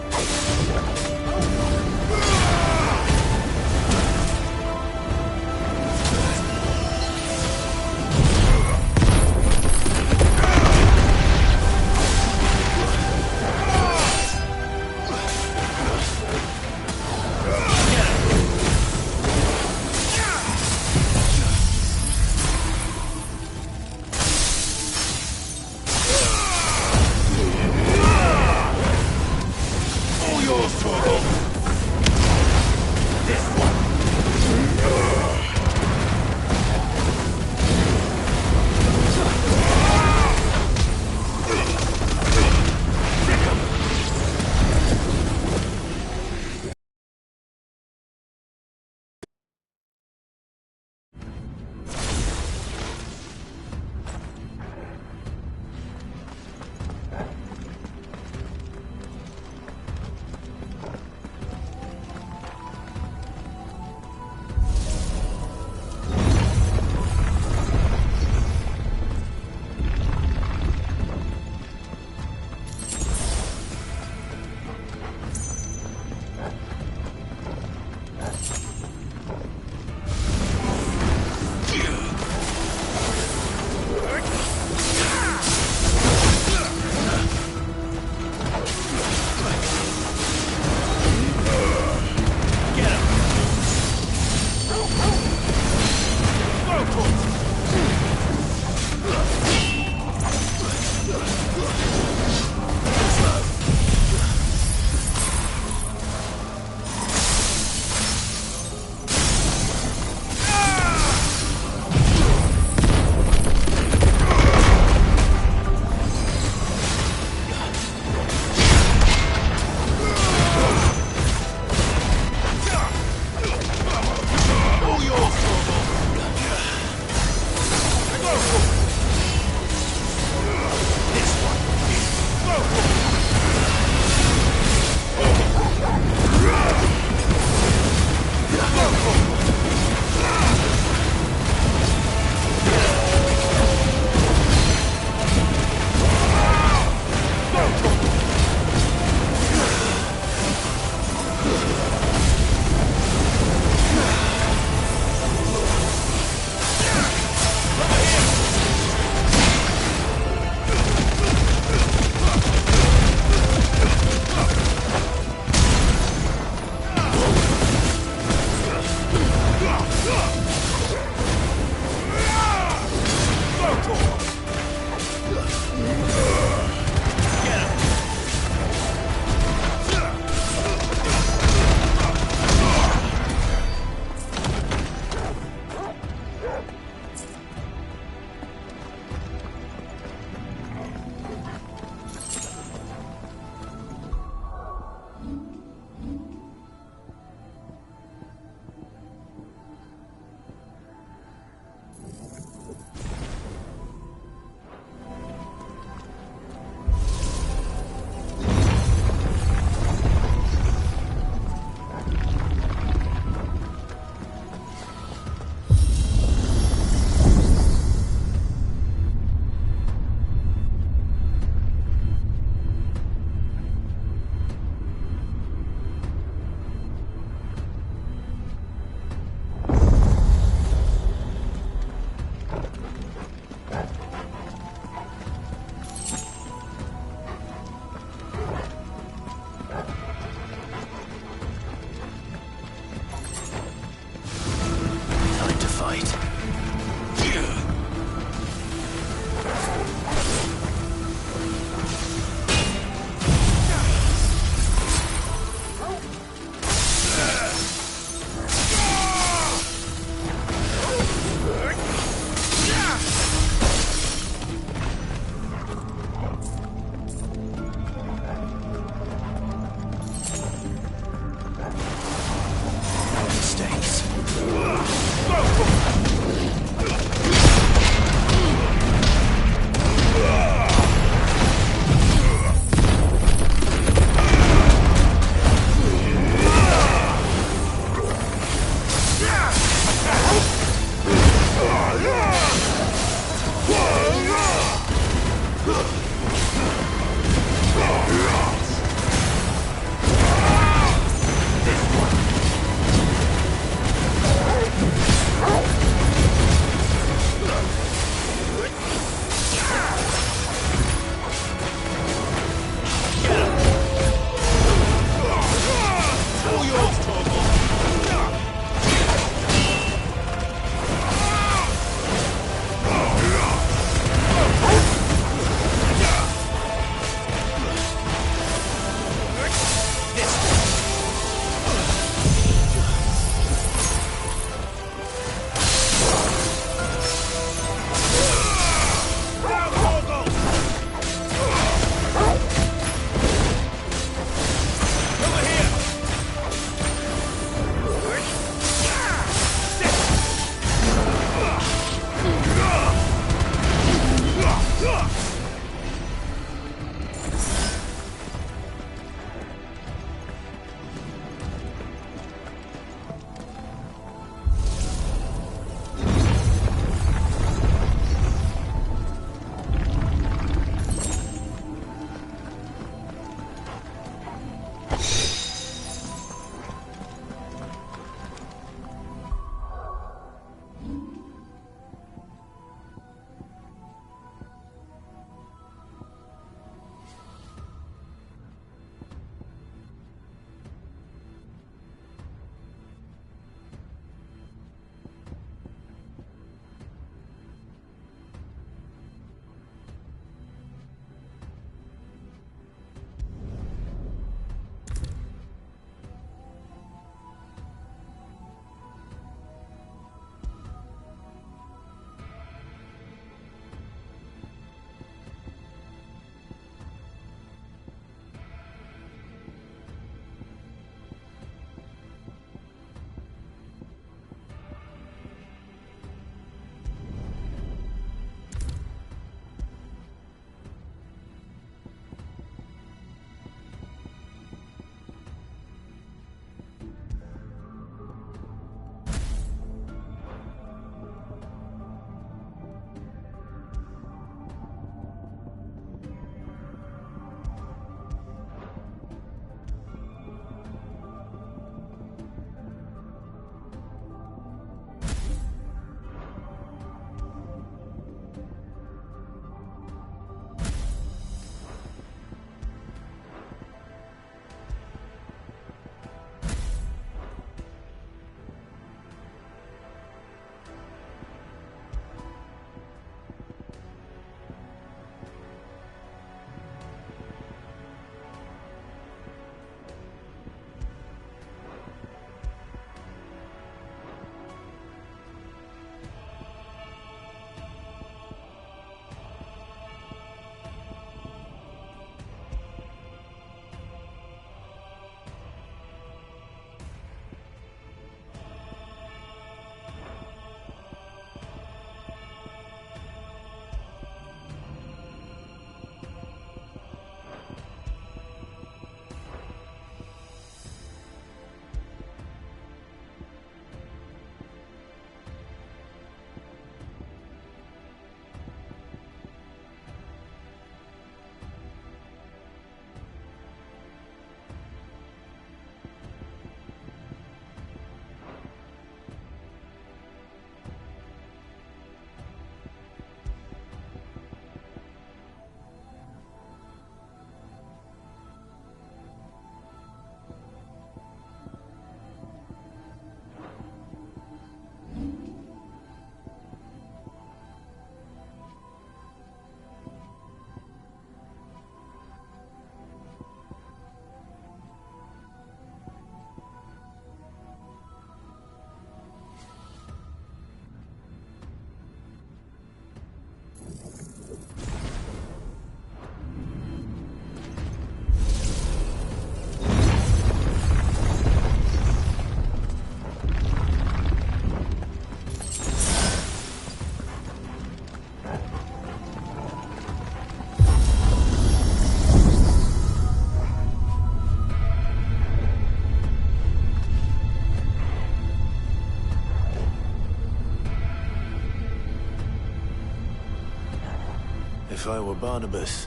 Speaker 2: If I were Barnabas,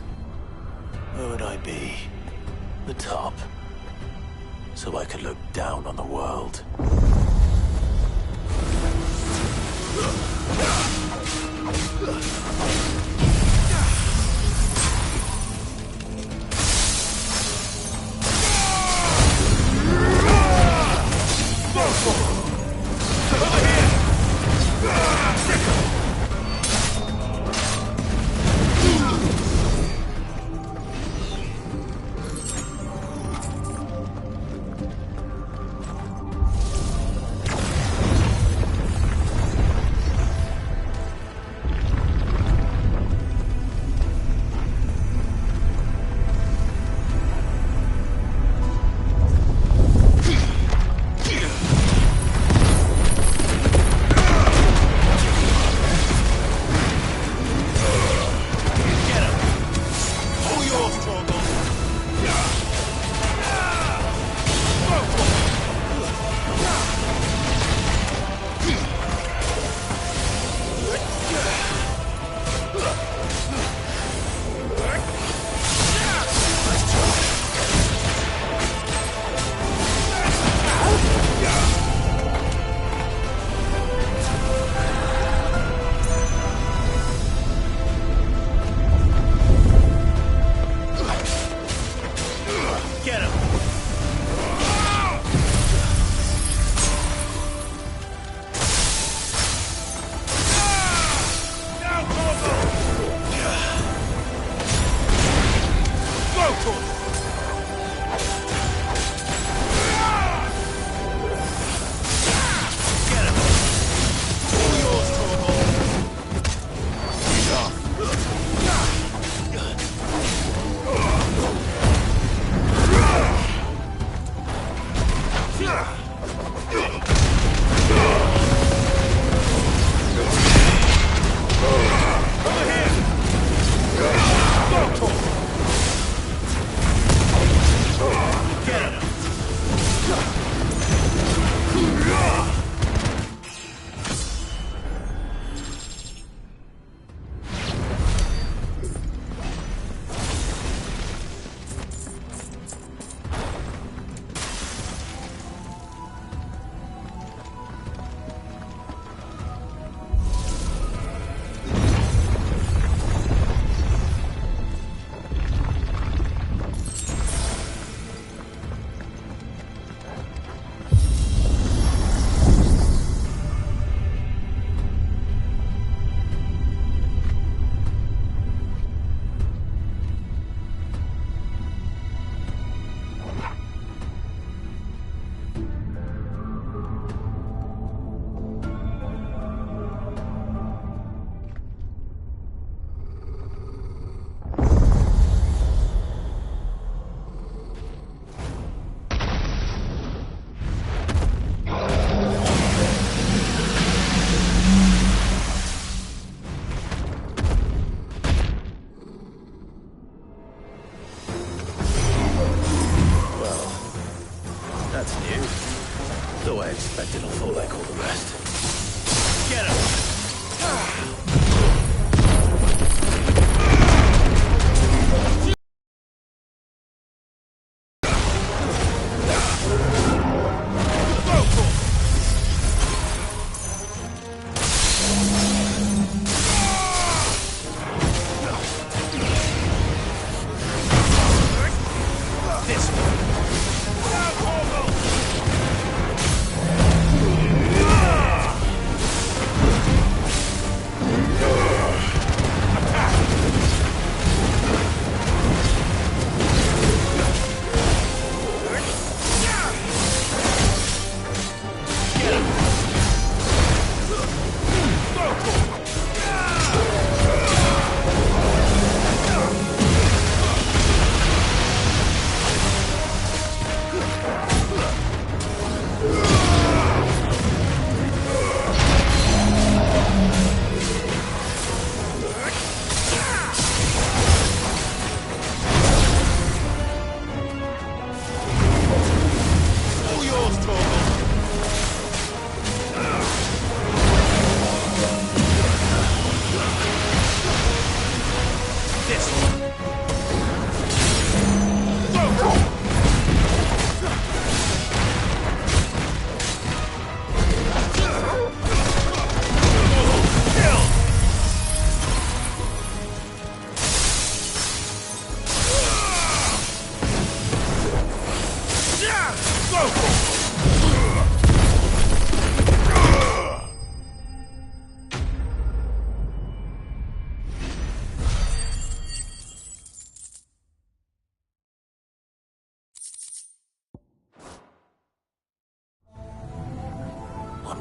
Speaker 2: where would I be? The top. So I could look down on the world.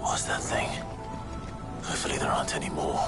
Speaker 2: was that thing? Hopefully there aren't any more.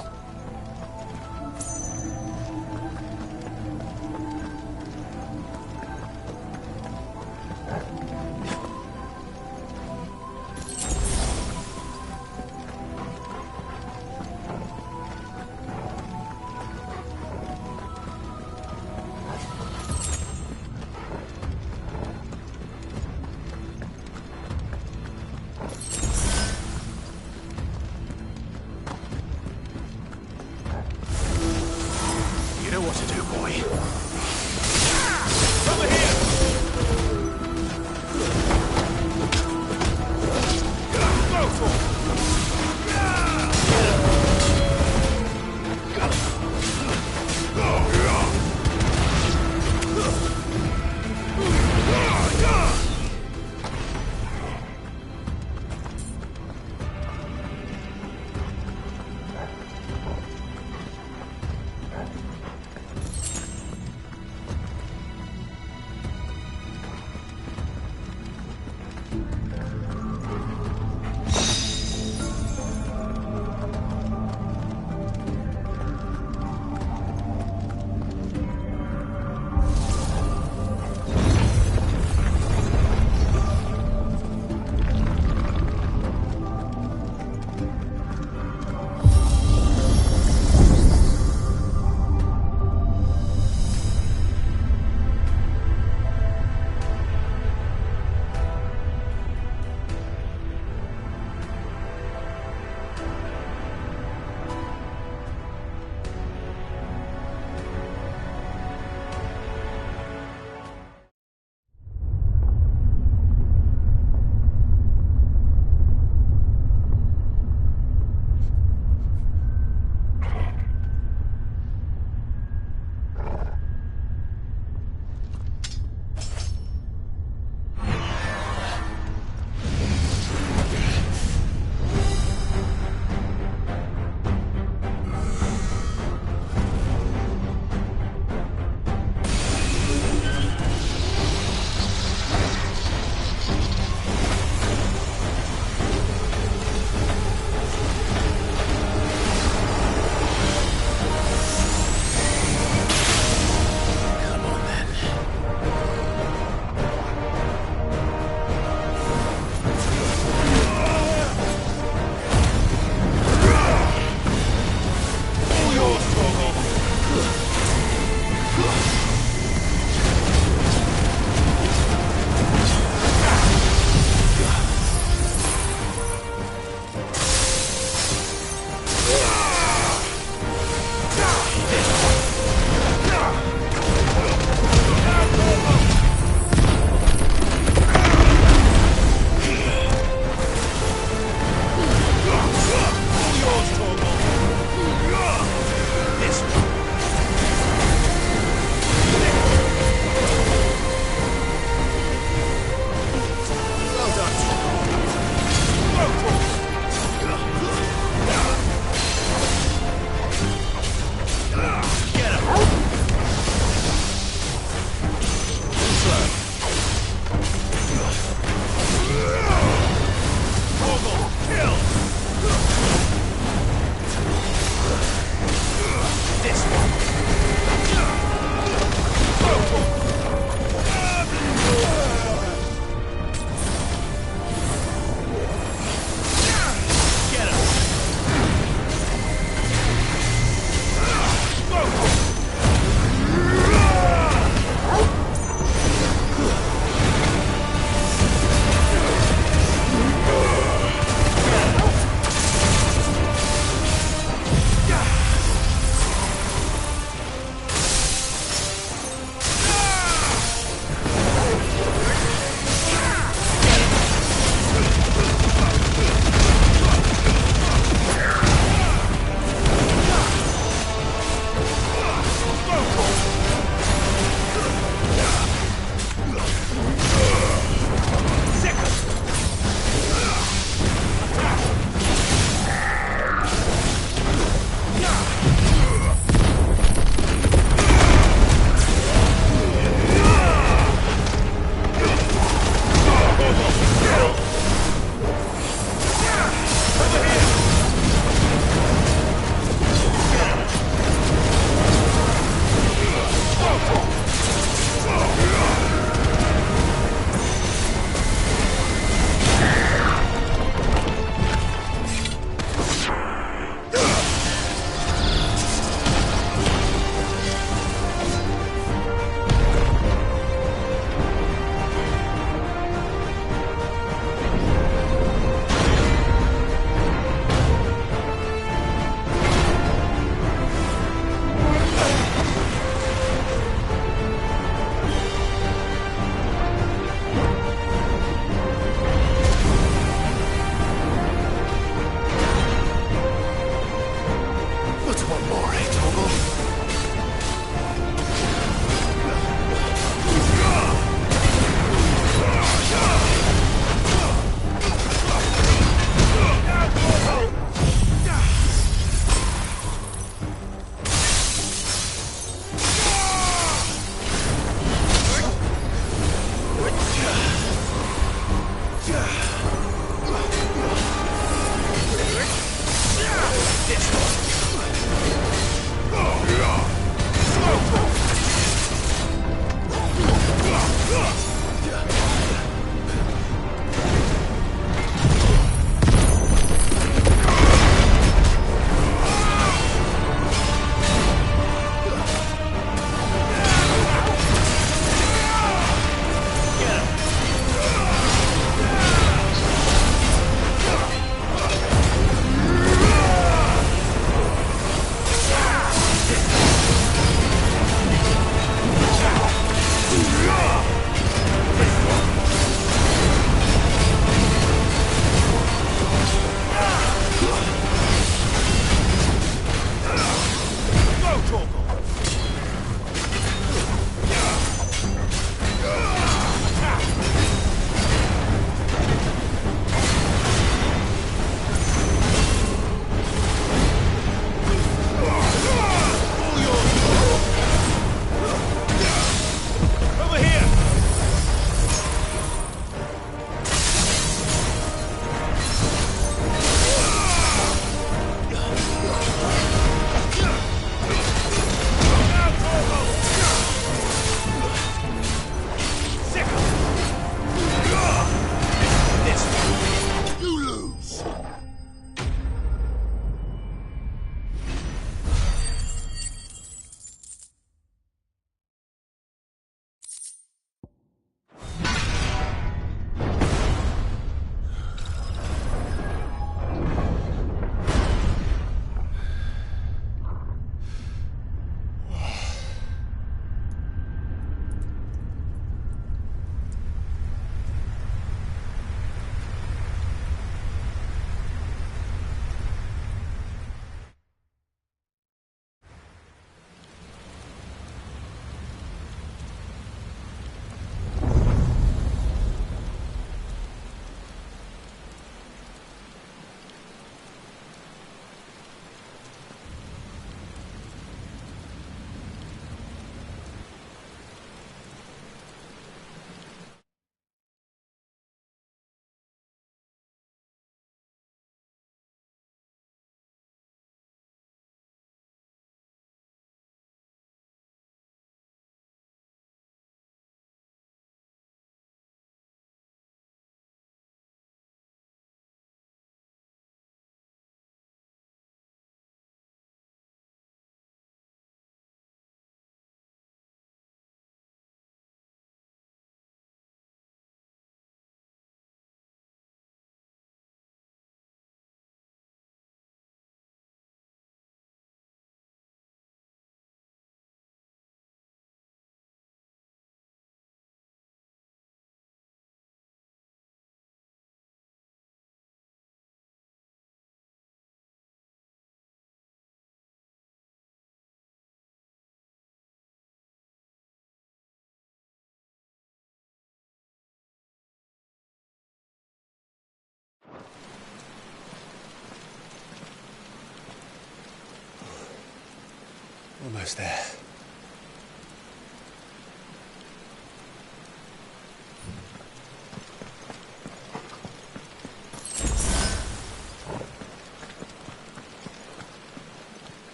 Speaker 20: Almost there.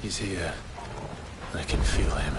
Speaker 20: He's here. I can feel him.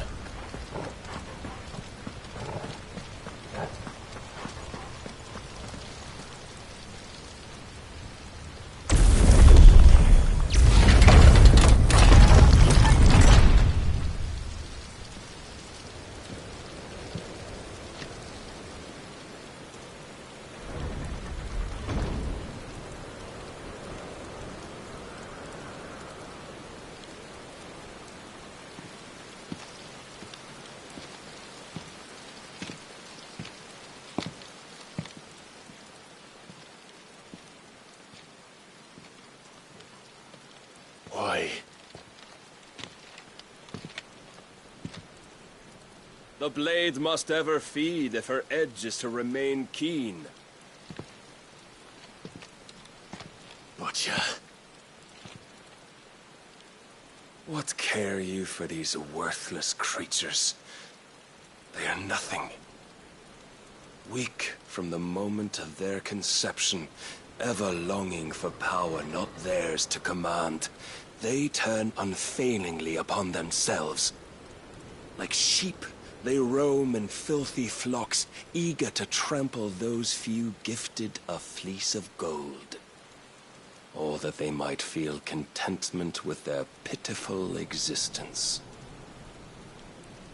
Speaker 20: Why?
Speaker 5: The blade must ever feed if her edge is to remain keen.
Speaker 20: Butcher.
Speaker 5: What care you for these worthless creatures? They are nothing. Weak from the moment of their conception, ever longing for power not theirs to command, they turn unfailingly upon themselves. Like sheep, they roam in filthy flocks, eager to trample those few gifted a fleece of gold. Or that they might feel contentment with their pitiful existence.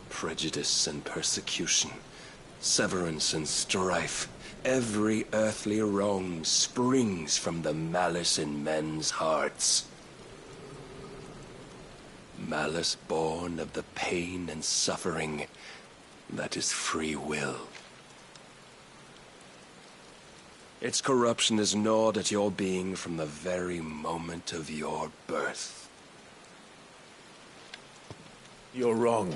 Speaker 5: Prejudice and persecution, severance and strife, every earthly wrong springs from the malice in men's hearts. Malice born of the pain and suffering that is free will. Its corruption is gnawed at your being from the very moment of your birth.
Speaker 20: You're wrong.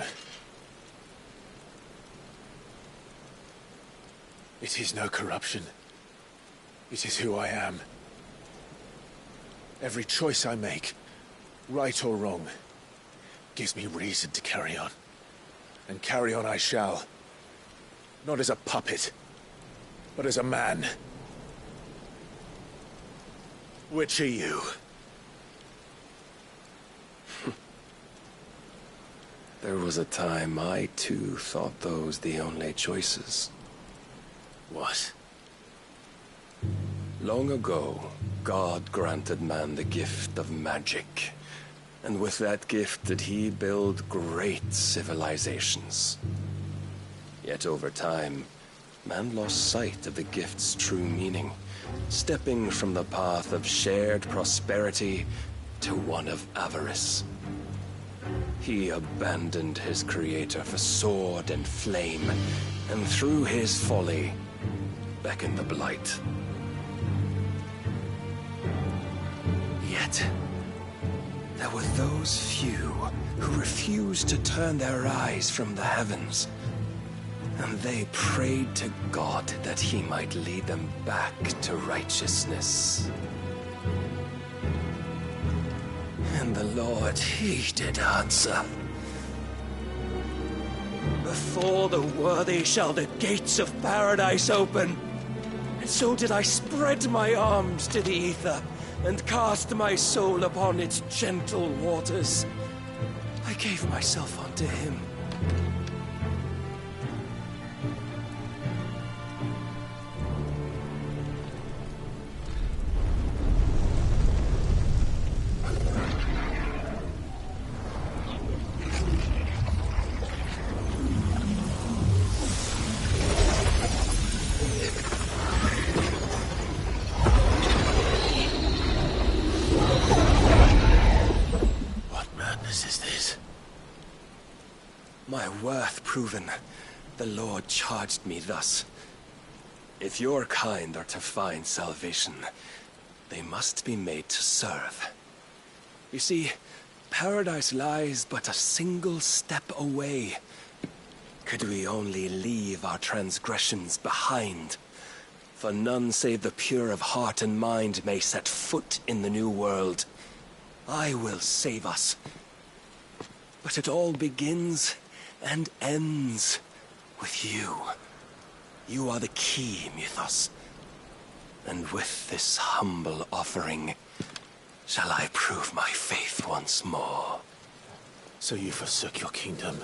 Speaker 20: It is no corruption. It is who I am. Every choice I make, right or wrong, gives me reason to carry on. And carry on I shall. Not as a puppet, but as a man. Which are you?
Speaker 5: There was a time I too thought those the only choices.
Speaker 20: What?
Speaker 5: Long ago, God granted man the gift of magic. And with that gift did he build great civilizations. Yet over time, man lost sight of the gift's true meaning, stepping from the path of shared prosperity to one of avarice. He abandoned his creator for sword and flame, and through his folly, beckoned the blight. Yet, there were those few who refused to turn their eyes from the heavens, and they prayed to God that he might lead them back to righteousness. And the Lord, he did answer. Before the worthy shall the gates of paradise open. And so did I spread my arms to the ether, and cast my soul upon its gentle waters. I gave myself unto him. My worth proving, the Lord charged me thus. If your kind are to find salvation, they must be made to serve. You see, paradise lies but a single step away. Could we only leave our transgressions behind? For none save the pure of heart and mind may set foot in the new world. I will save us. But it all begins and ends with you. You are the key, Mythos. And with this humble offering, shall I prove my faith once more.
Speaker 2: So you forsook your kingdom.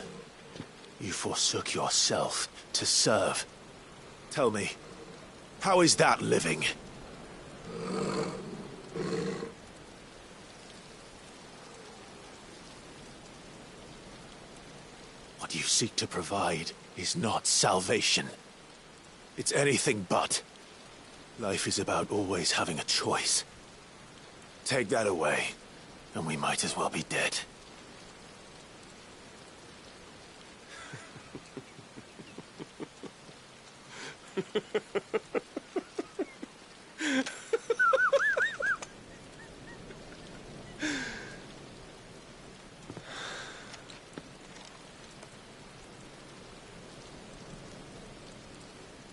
Speaker 2: You forsook yourself to serve. Tell me, how is that living? What you seek to provide is not salvation. It's anything but. Life is about always having a choice. Take that away, and we might as well be dead.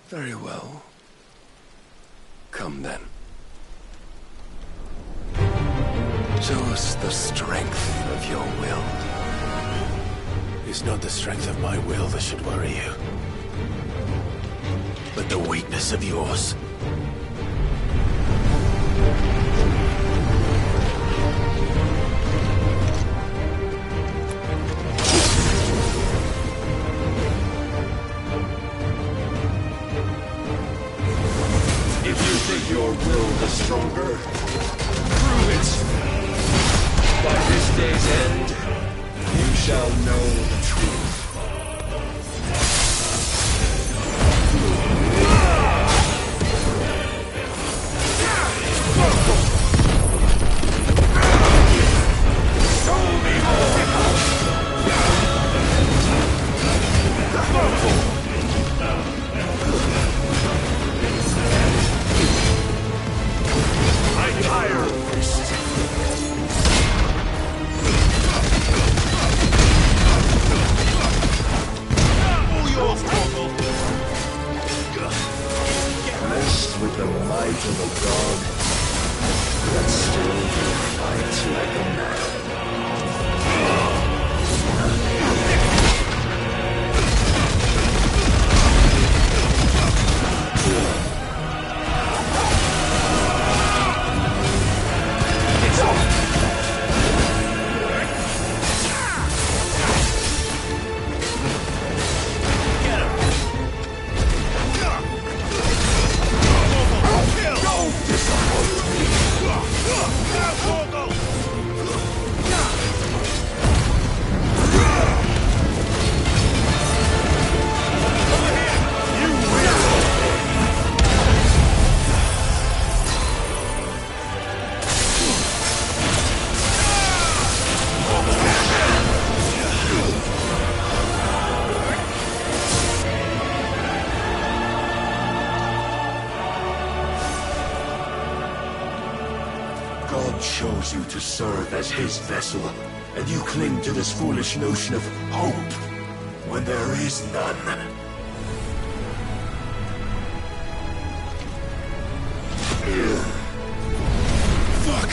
Speaker 5: Very well. Come then. Show us the strength of your will.
Speaker 2: It's not the strength of my will that should worry you, but the weakness of yours.
Speaker 5: If you think your will the stronger, prove it. By this day's end, you shall know the truth. With the might of a god, but still you fight like a man. It's on! God chose you to serve as his vessel, and you cling to this foolish notion of hope when there is none. Fuck!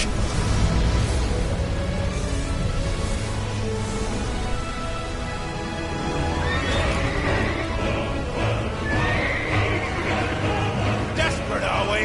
Speaker 2: Desperate, are we?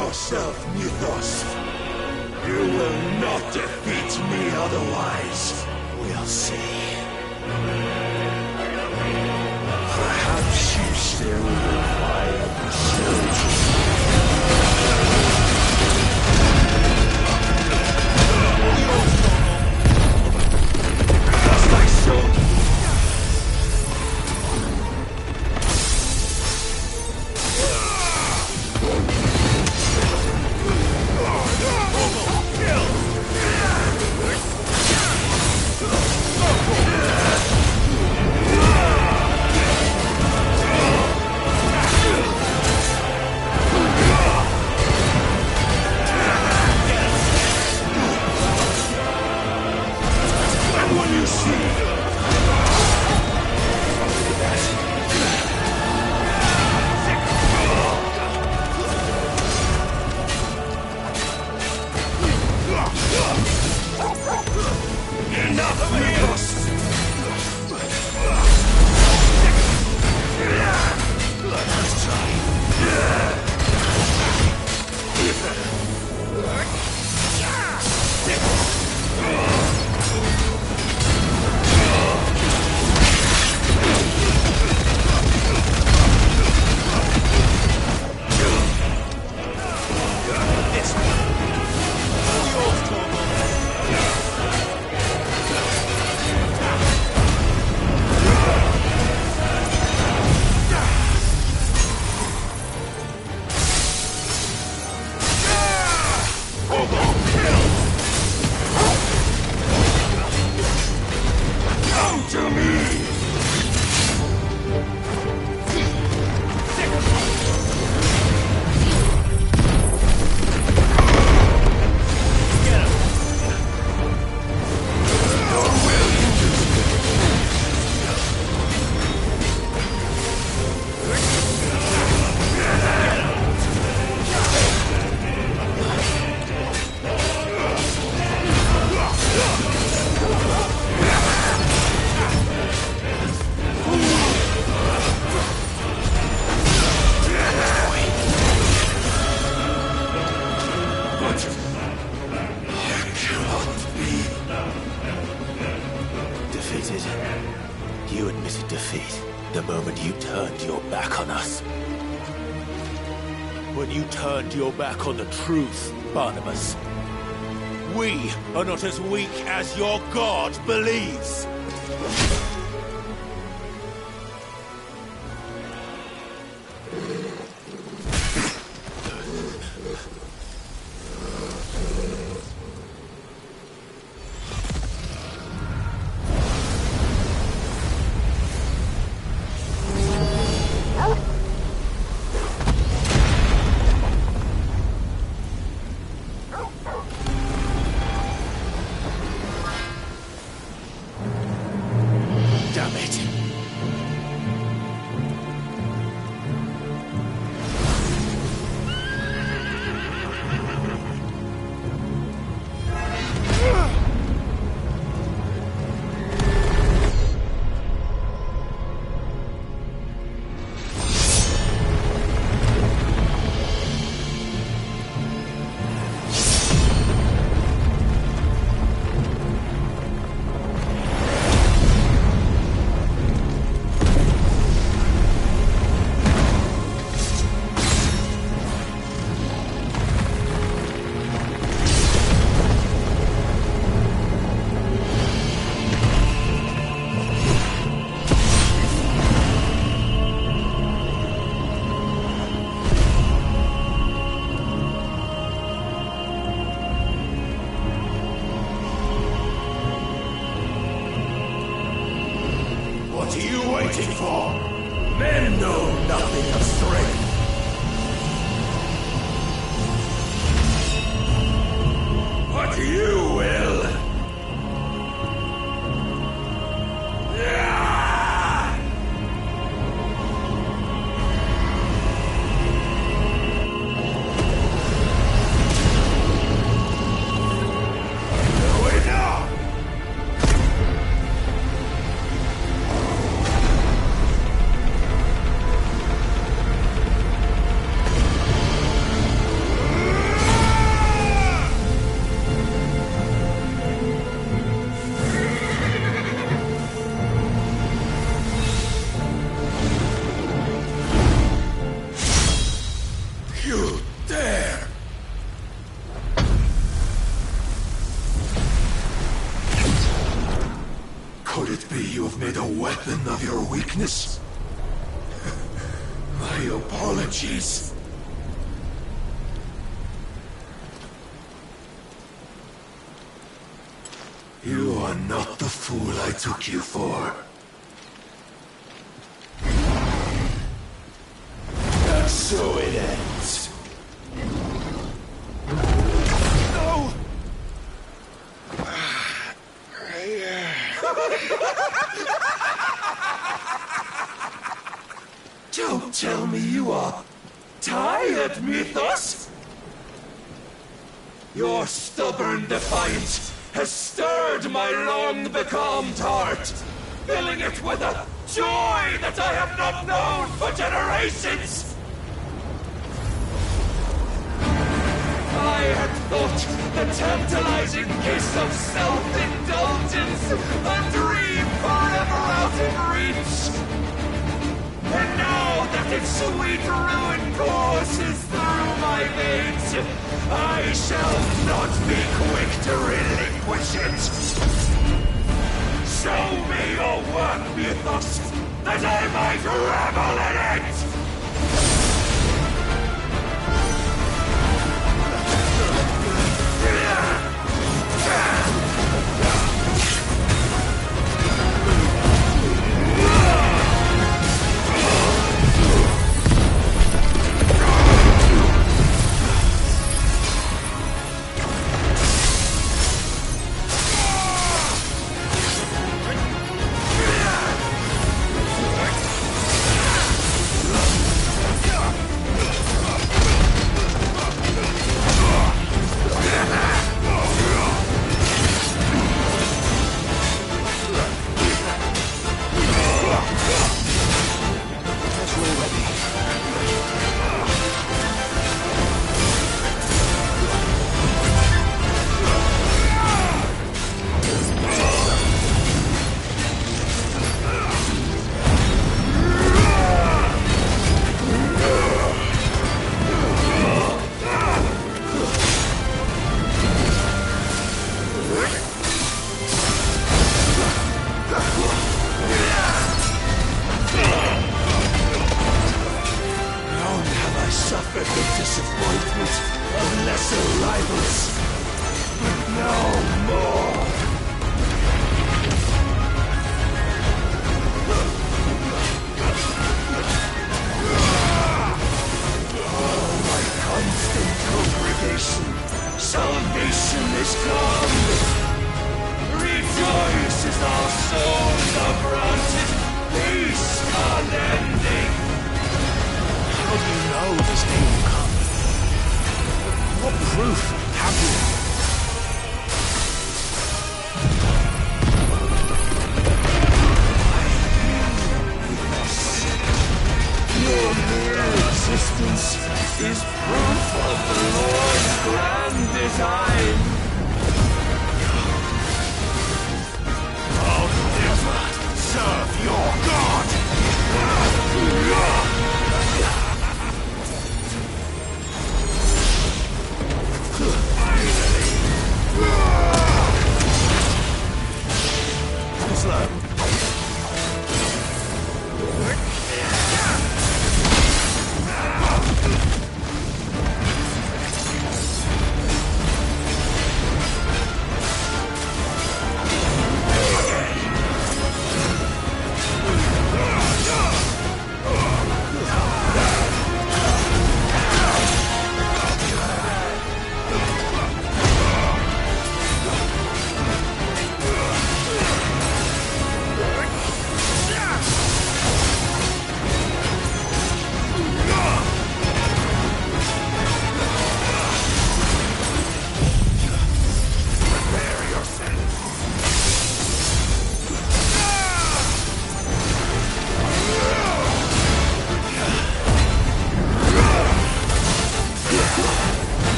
Speaker 4: yourself, Mythos. You will not defeat me otherwise.
Speaker 1: We'll see.
Speaker 4: Perhaps you still require pursuit. Just like so.
Speaker 2: You admitted defeat the moment you turned your back on us. When you turned your back on the truth, Barnabas. We are not as weak as your god believes.
Speaker 4: What are you waiting for? Men know nothing of strength. But you will. You dare! Could it be you have made a weapon of your weakness? My apologies. You are not the fool I took you for. And so it ends. No! Don't tell me you are tired, Mythos! Your stubborn defiance has stirred my long-becalmed heart, filling it with a joy that I have not known for generations! I had thought the tantalizing kiss of self-indulgence a dream forever out of reach. And now that its sweet ruin courses through my veins, I shall not be quick to relinquish it. Show me your work, Mythos, that I might revel in it!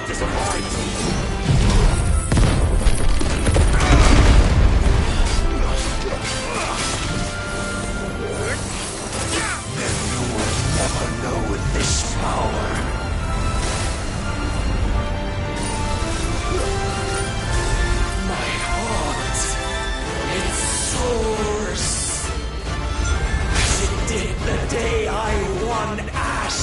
Speaker 6: not disappoint! Then you will never know this power. My heart, it soars, as it did the day I won Ash.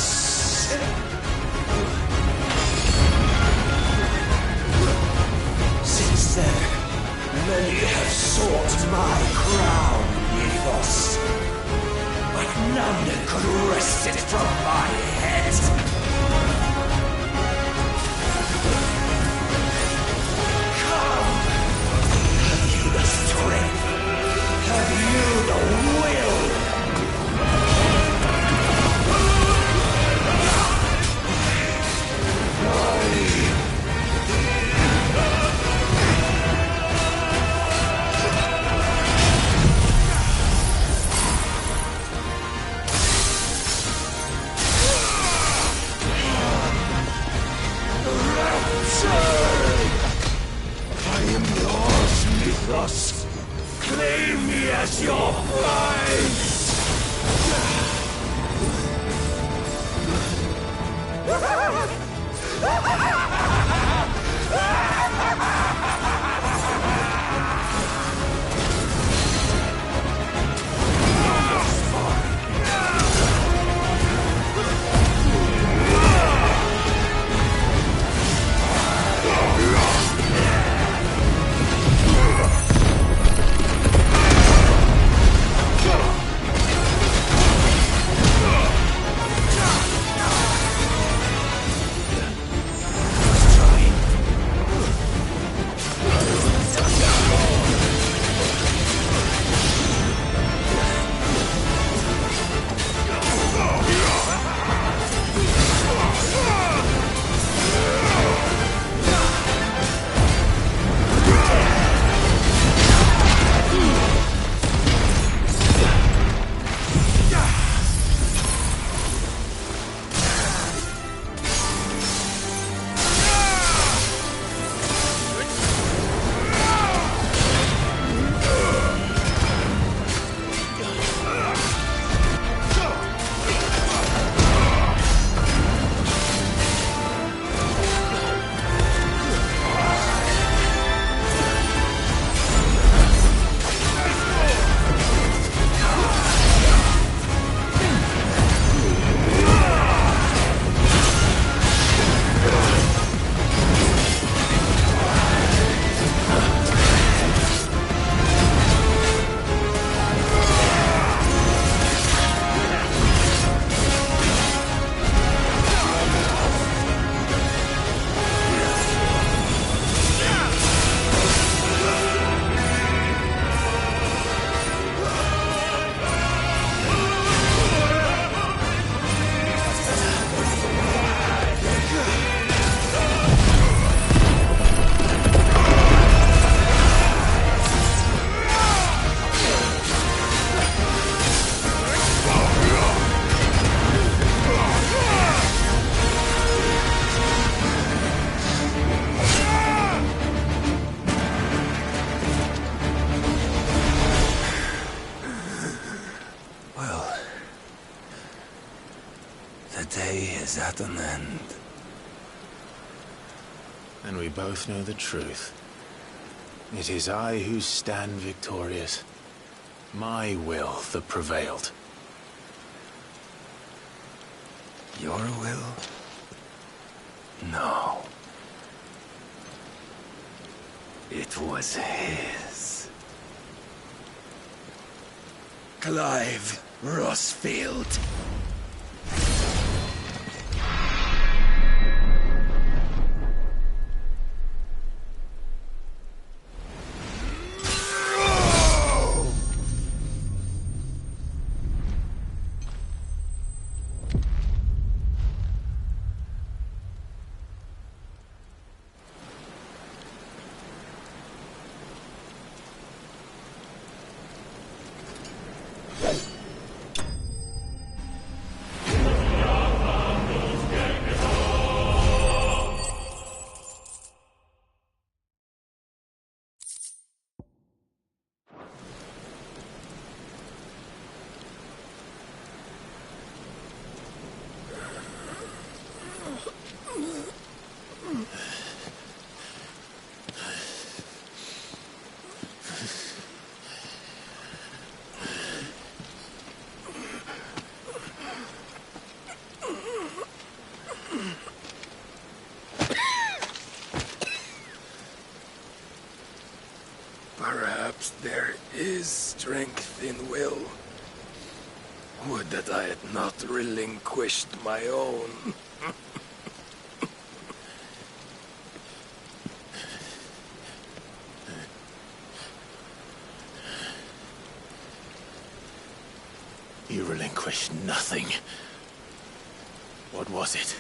Speaker 6: Since then, many have sought my crown, Mythos, but none could wrest it from my head. Come! Have you the strength? Have you the will? I am yours, Mythos. Claim me as your prize! Is at an end.
Speaker 2: And we both know the truth. It is I who stand victorious. My will that prevailed.
Speaker 6: Your will? No. It was his. Clive Rossfield.
Speaker 5: Perhaps there is strength in will. Would that I had not relinquished my own.
Speaker 2: You relinquished nothing. What was it,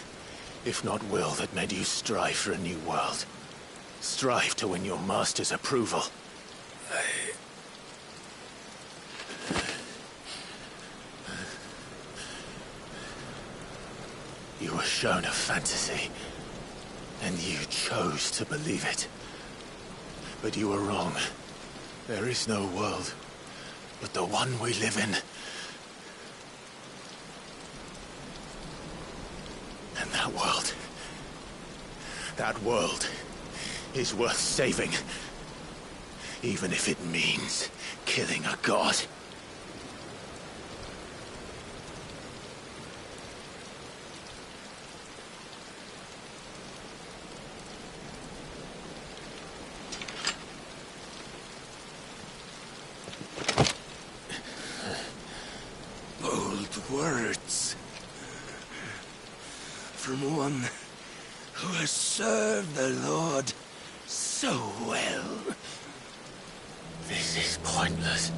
Speaker 2: if not will, that made you strive for a new world? Strive to win your master's approval? You were shown a fantasy, and you chose to believe it. But you were wrong. There is no world but the one we live in. And that world is worth saving. Even if it means killing a god.
Speaker 5: Bold words. From one who has served the Lord so well.
Speaker 2: This is pointless.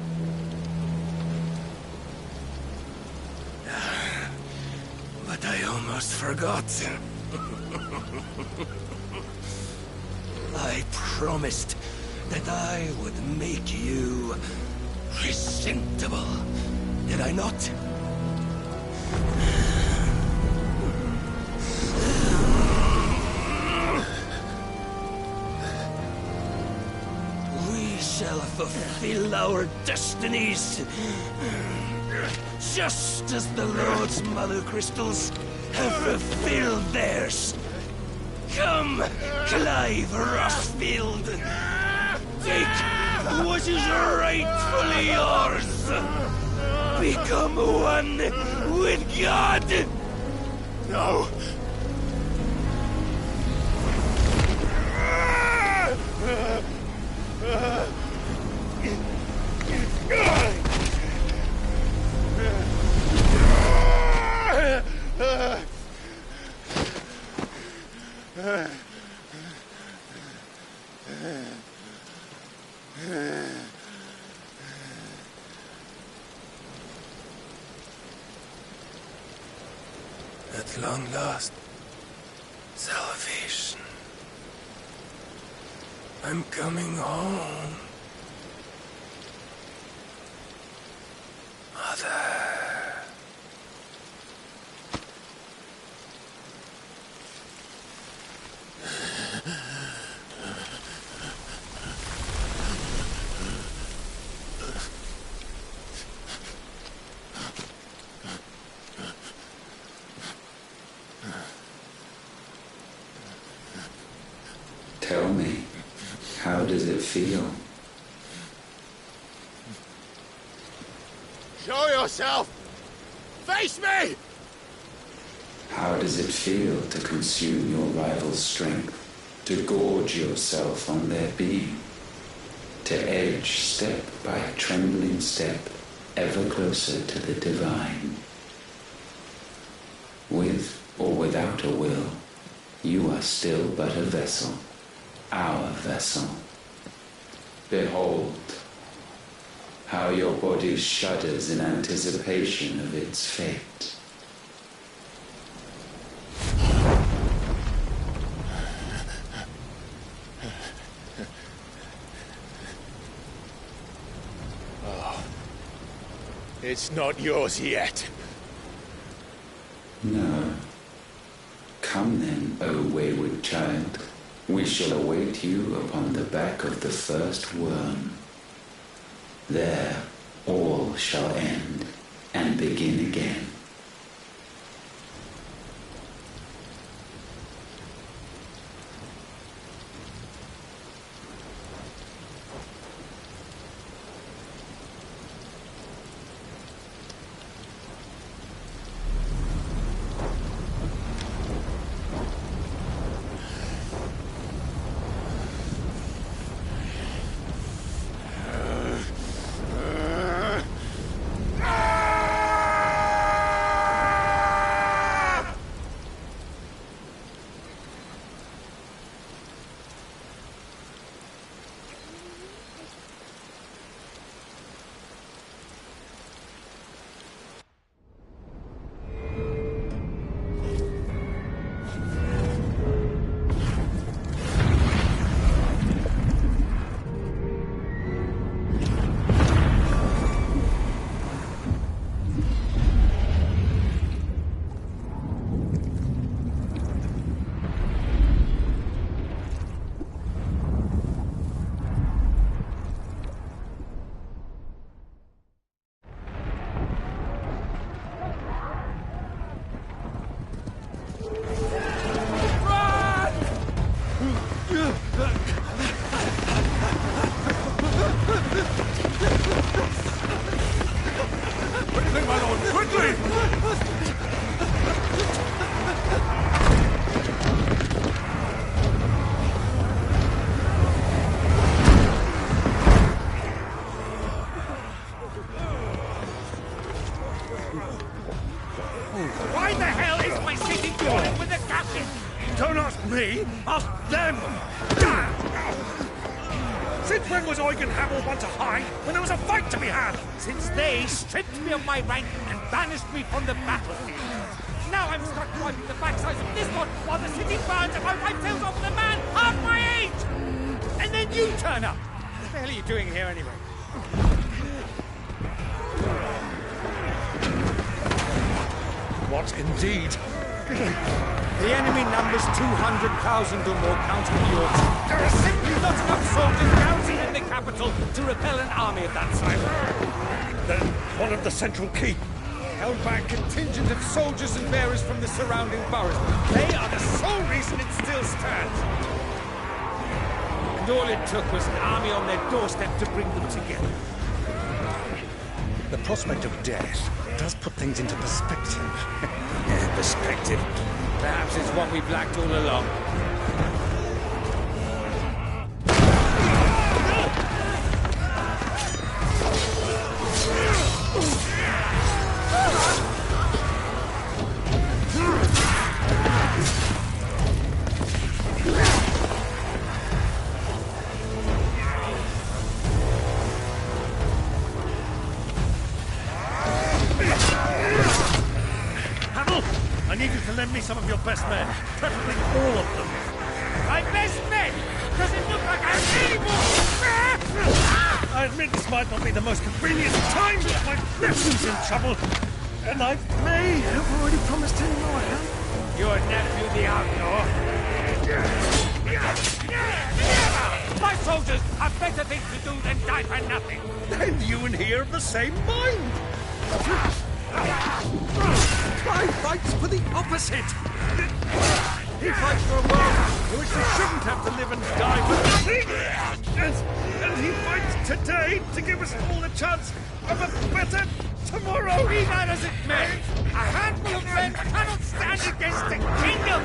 Speaker 5: But I almost forgot. I promised that I would make you presentable. Did I not? We shall fulfill our destinies, just as the Lord's Mother Crystals have fulfilled theirs. Come, Clive Rossfield. Take what is rightfully yours. Become one with God.
Speaker 2: No.
Speaker 5: At long last, salvation. I'm coming home. Mother.
Speaker 10: Tell me, how does it feel?
Speaker 2: Show yourself! Face me!
Speaker 10: How does it feel to consume your rival's strength, to gorge yourself on their being, to edge step by trembling step ever closer to the divine? With or without a will, you are still but a vessel, our vessel. Behold, how your body shudders in anticipation of its fate.
Speaker 2: Oh, it's not yours yet.
Speaker 10: No. Come then, O wayward child. We shall await you upon the back of the first worm. There all shall end and begin again.
Speaker 12: me? Ask them! Since when was Eugen Hamel one to hide when there was a fight to be had?
Speaker 15: Since they stripped me of my rank and banished me from the battlefield. Now I'm stuck wiping the backsides of this one while the city burns and my wife tells off the man half my age! And then you turn up! What the hell are you doing here anyway?
Speaker 12: What indeed?
Speaker 15: The enemy numbers 200,000 or more, counting the orcs. There are simply not enough soldiers garrisoned in the capital to repel an army of that size.
Speaker 12: Then one of the central keep,
Speaker 15: held by a contingent of soldiers and bearers from the surrounding boroughs. They are the sole reason it still stands. And all it took was an army on their doorstep to bring them together.
Speaker 12: The prospect of death does put things into perspective.
Speaker 15: Perspective. Perhaps it's what we've lacked all along.
Speaker 12: I need you to lend me some of your best men, preferably all of them.
Speaker 15: My best men? Does it look like I'm anymore?
Speaker 12: I admit this might not be the most convenient time, but my nephew's in trouble, and I may have already promised him more help.
Speaker 15: Your nephew, the outlaw? My soldiers have better things to do than die for nothing.
Speaker 12: Then you and he are of the same mind. I fights for the opposite. He fights for a world in which we shouldn't have to live and die for nothing. And he fights today to give us all a chance of a better tomorrow.
Speaker 15: Be that as it may, a handful of men cannot stand against a kingdom.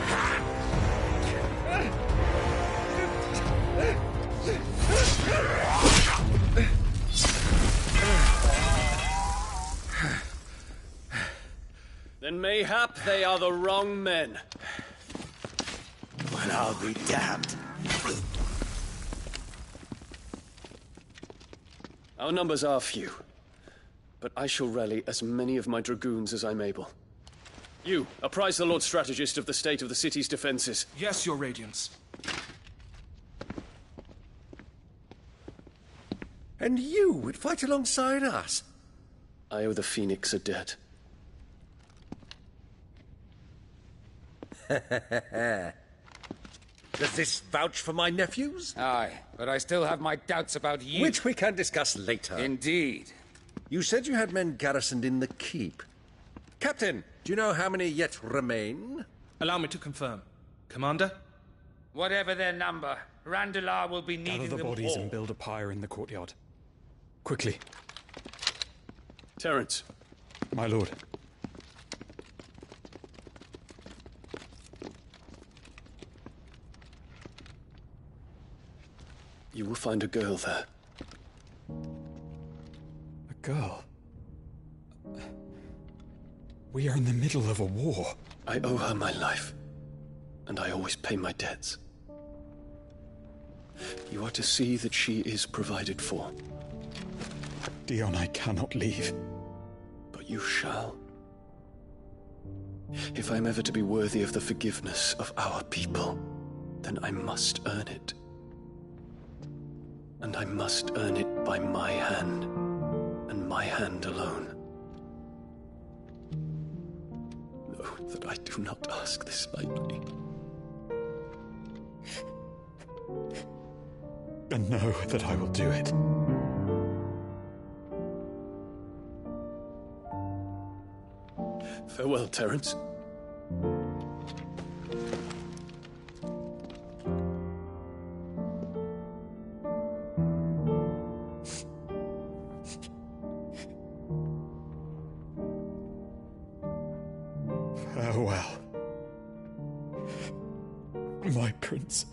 Speaker 13: Then mayhap they are the wrong men.
Speaker 12: Well, I'll be damned.
Speaker 13: Our numbers are few, but I shall rally as many of my dragoons as I'm able. You, apprise the Lord Strategist of the state of the city's defenses.
Speaker 23: Yes, Your Radiance.
Speaker 12: And you would fight alongside us?
Speaker 13: I owe the Phoenix a debt.
Speaker 12: Does this vouch for my nephews?
Speaker 15: Aye, but I still have my doubts about you.
Speaker 12: Which we can discuss later.
Speaker 15: Indeed.
Speaker 12: You said you had men garrisoned in the keep. Captain, do you know how many yet remain?
Speaker 23: Allow me to confirm. Commander?
Speaker 15: Whatever their number, Randalar will be needing
Speaker 24: Gather the
Speaker 15: them
Speaker 24: bodies
Speaker 15: all.
Speaker 24: and build a pyre in the courtyard. Quickly.
Speaker 13: Terence.
Speaker 24: My lord.
Speaker 13: You will find a girl there.
Speaker 24: A girl? We are in the middle of a war.
Speaker 13: I owe her my life, and I always pay my debts. You are to see that she is provided for.
Speaker 24: Dion, I cannot leave.
Speaker 13: But you shall. If I'm ever to be worthy of the forgiveness of our people, then I must earn it. And I must earn it by my hand, and my hand alone. Know that I do not ask this lightly.
Speaker 24: And know that I will do it.
Speaker 13: Farewell, Terence.
Speaker 24: Farewell, my prince.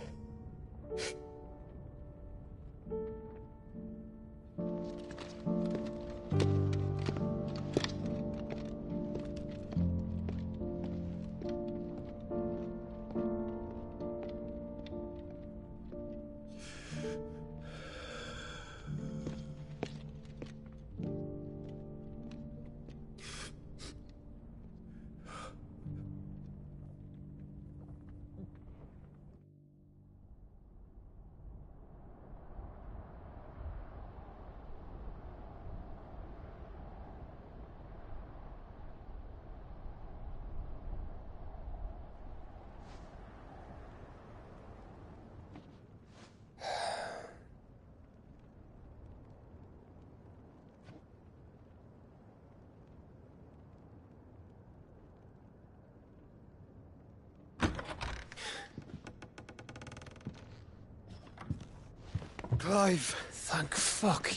Speaker 21: Clive!
Speaker 18: Thank fuck.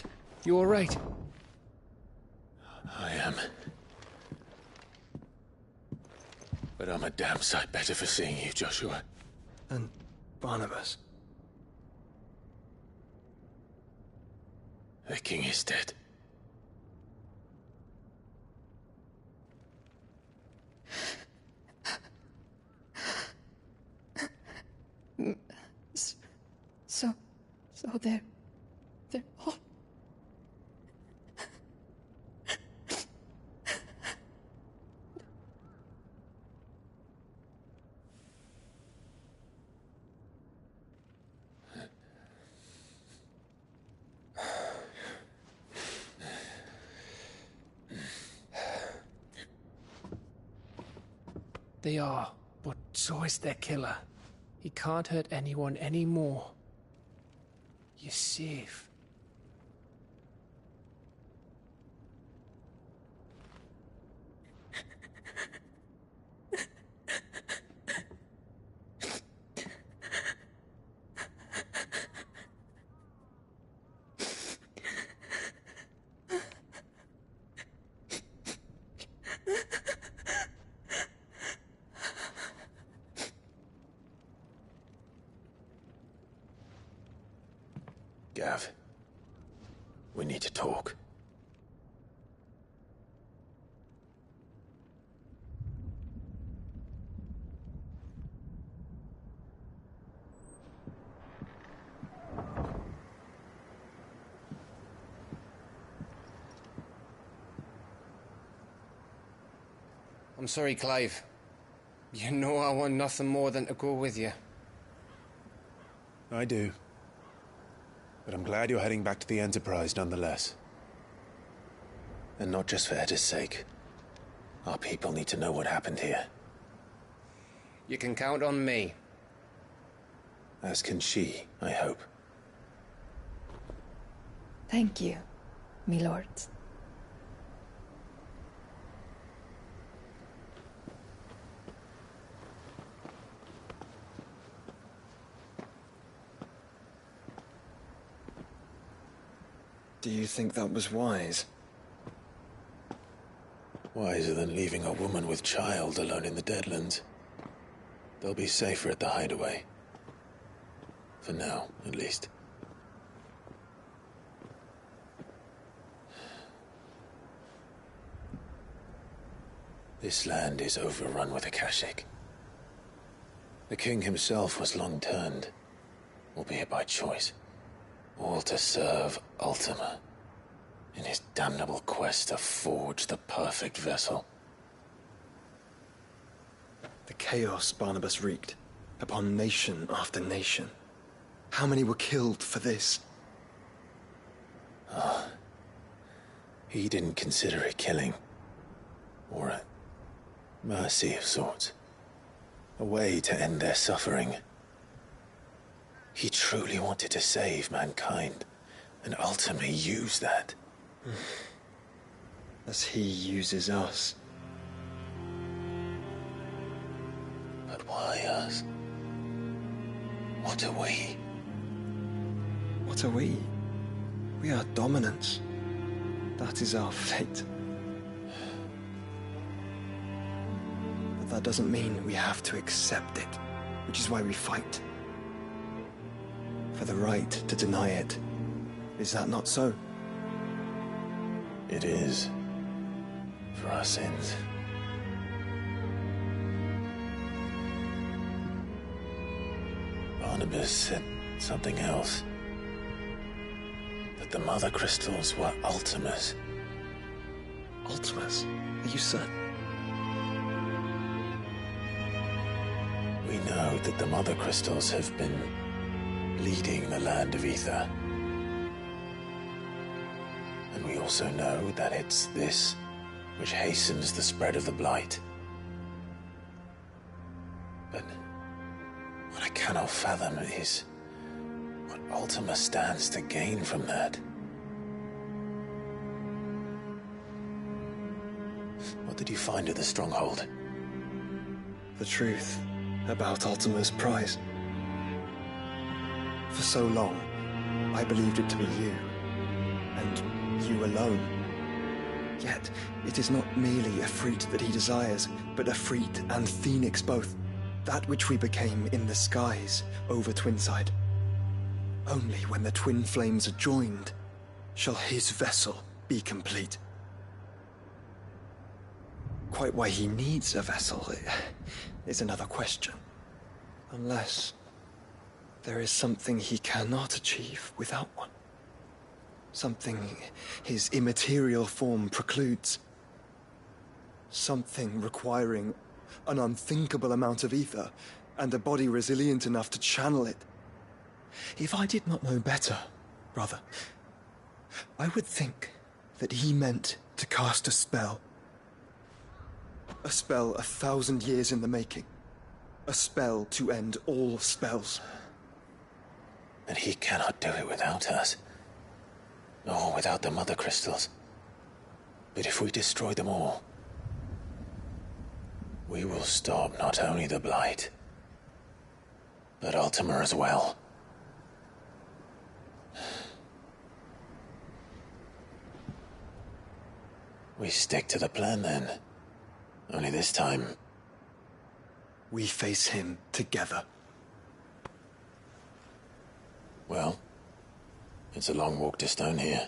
Speaker 18: You alright?
Speaker 2: I am. But I'm a damn sight better for seeing you, Joshua.
Speaker 21: And Barnabas.
Speaker 2: The king is dead.
Speaker 3: So they're all...
Speaker 18: They are, but so is their killer. He can't hurt anyone anymore. You're safe.
Speaker 2: Gav, we need to talk.
Speaker 18: I'm sorry, Clive. You know I want nothing more than to go with you.
Speaker 20: I do. But I'm glad you're heading back to the Enterprise nonetheless.
Speaker 2: And not just for Edda's sake. Our people need to know what happened here.
Speaker 18: You can count on me.
Speaker 2: As can she, I hope.
Speaker 3: Thank you, me lords.
Speaker 21: Do you think that was wise?
Speaker 2: Wiser than leaving a woman with child alone in the Deadlands. They'll be safer at the hideaway. For now, at least. This land is overrun with Akashic. The king himself was long turned, albeit by choice. All to serve Ultima, in his damnable quest to forge the perfect vessel.
Speaker 21: The chaos Barnabas wreaked upon nation after nation. How many were killed for this?
Speaker 2: He didn't consider it killing. Or a mercy of sorts. A way to end their suffering. He truly wanted to save mankind, and Ultima used that.
Speaker 21: As he uses us.
Speaker 2: But why us? What are we?
Speaker 21: What are we? We are dominance. That is our fate. But that doesn't mean we have to accept it, which is why we fight. For the right to deny it. Is that not so?
Speaker 2: It is. For our sins. Barnabas said something else. That the Mother Crystals were Ultimas.
Speaker 21: Ultimas? Are you certain?
Speaker 2: We know that the Mother Crystals have been leading the land of Ether. And we also know that it's this which hastens the spread of the Blight. But what I cannot fathom is what Ultima stands to gain from that. What did you find at the Stronghold?
Speaker 21: The truth about Ultima's prize. For so long, I believed it to be you, and you alone. Yet, it is not merely a Efreet that he desires, but Efreet and Phoenix both, that which we became in the skies over Twinside. Only when the twin flames are joined shall his vessel be complete. Quite why he needs a vessel is another question. Unless there is something he cannot achieve without one. Something his immaterial form precludes. Something requiring an unthinkable amount of ether and a body resilient enough to channel it. If I did not know better, brother, I would think that he meant to cast a spell. A spell 1,000 years in the making. A spell to end all spells.
Speaker 2: And he cannot do it without us. Nor without the Mother Crystals. But if we destroy them all, we will stop not only the Blight, but Ultima as well. We stick to the plan then. Only this time,
Speaker 21: we face him together.
Speaker 2: Well, it's a long walk to Stone here.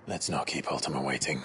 Speaker 2: Let's not keep Ultima waiting.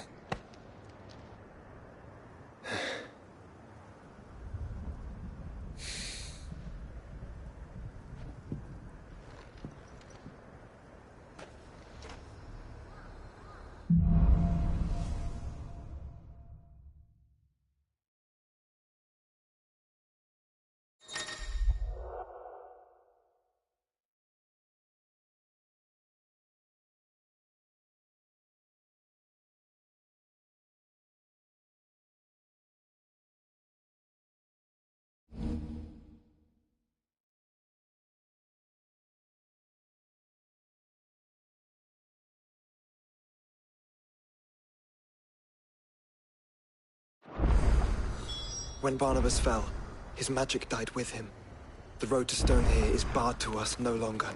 Speaker 21: When Barnabas fell, his magic died with him. The road to Stone here is barred to us no longer.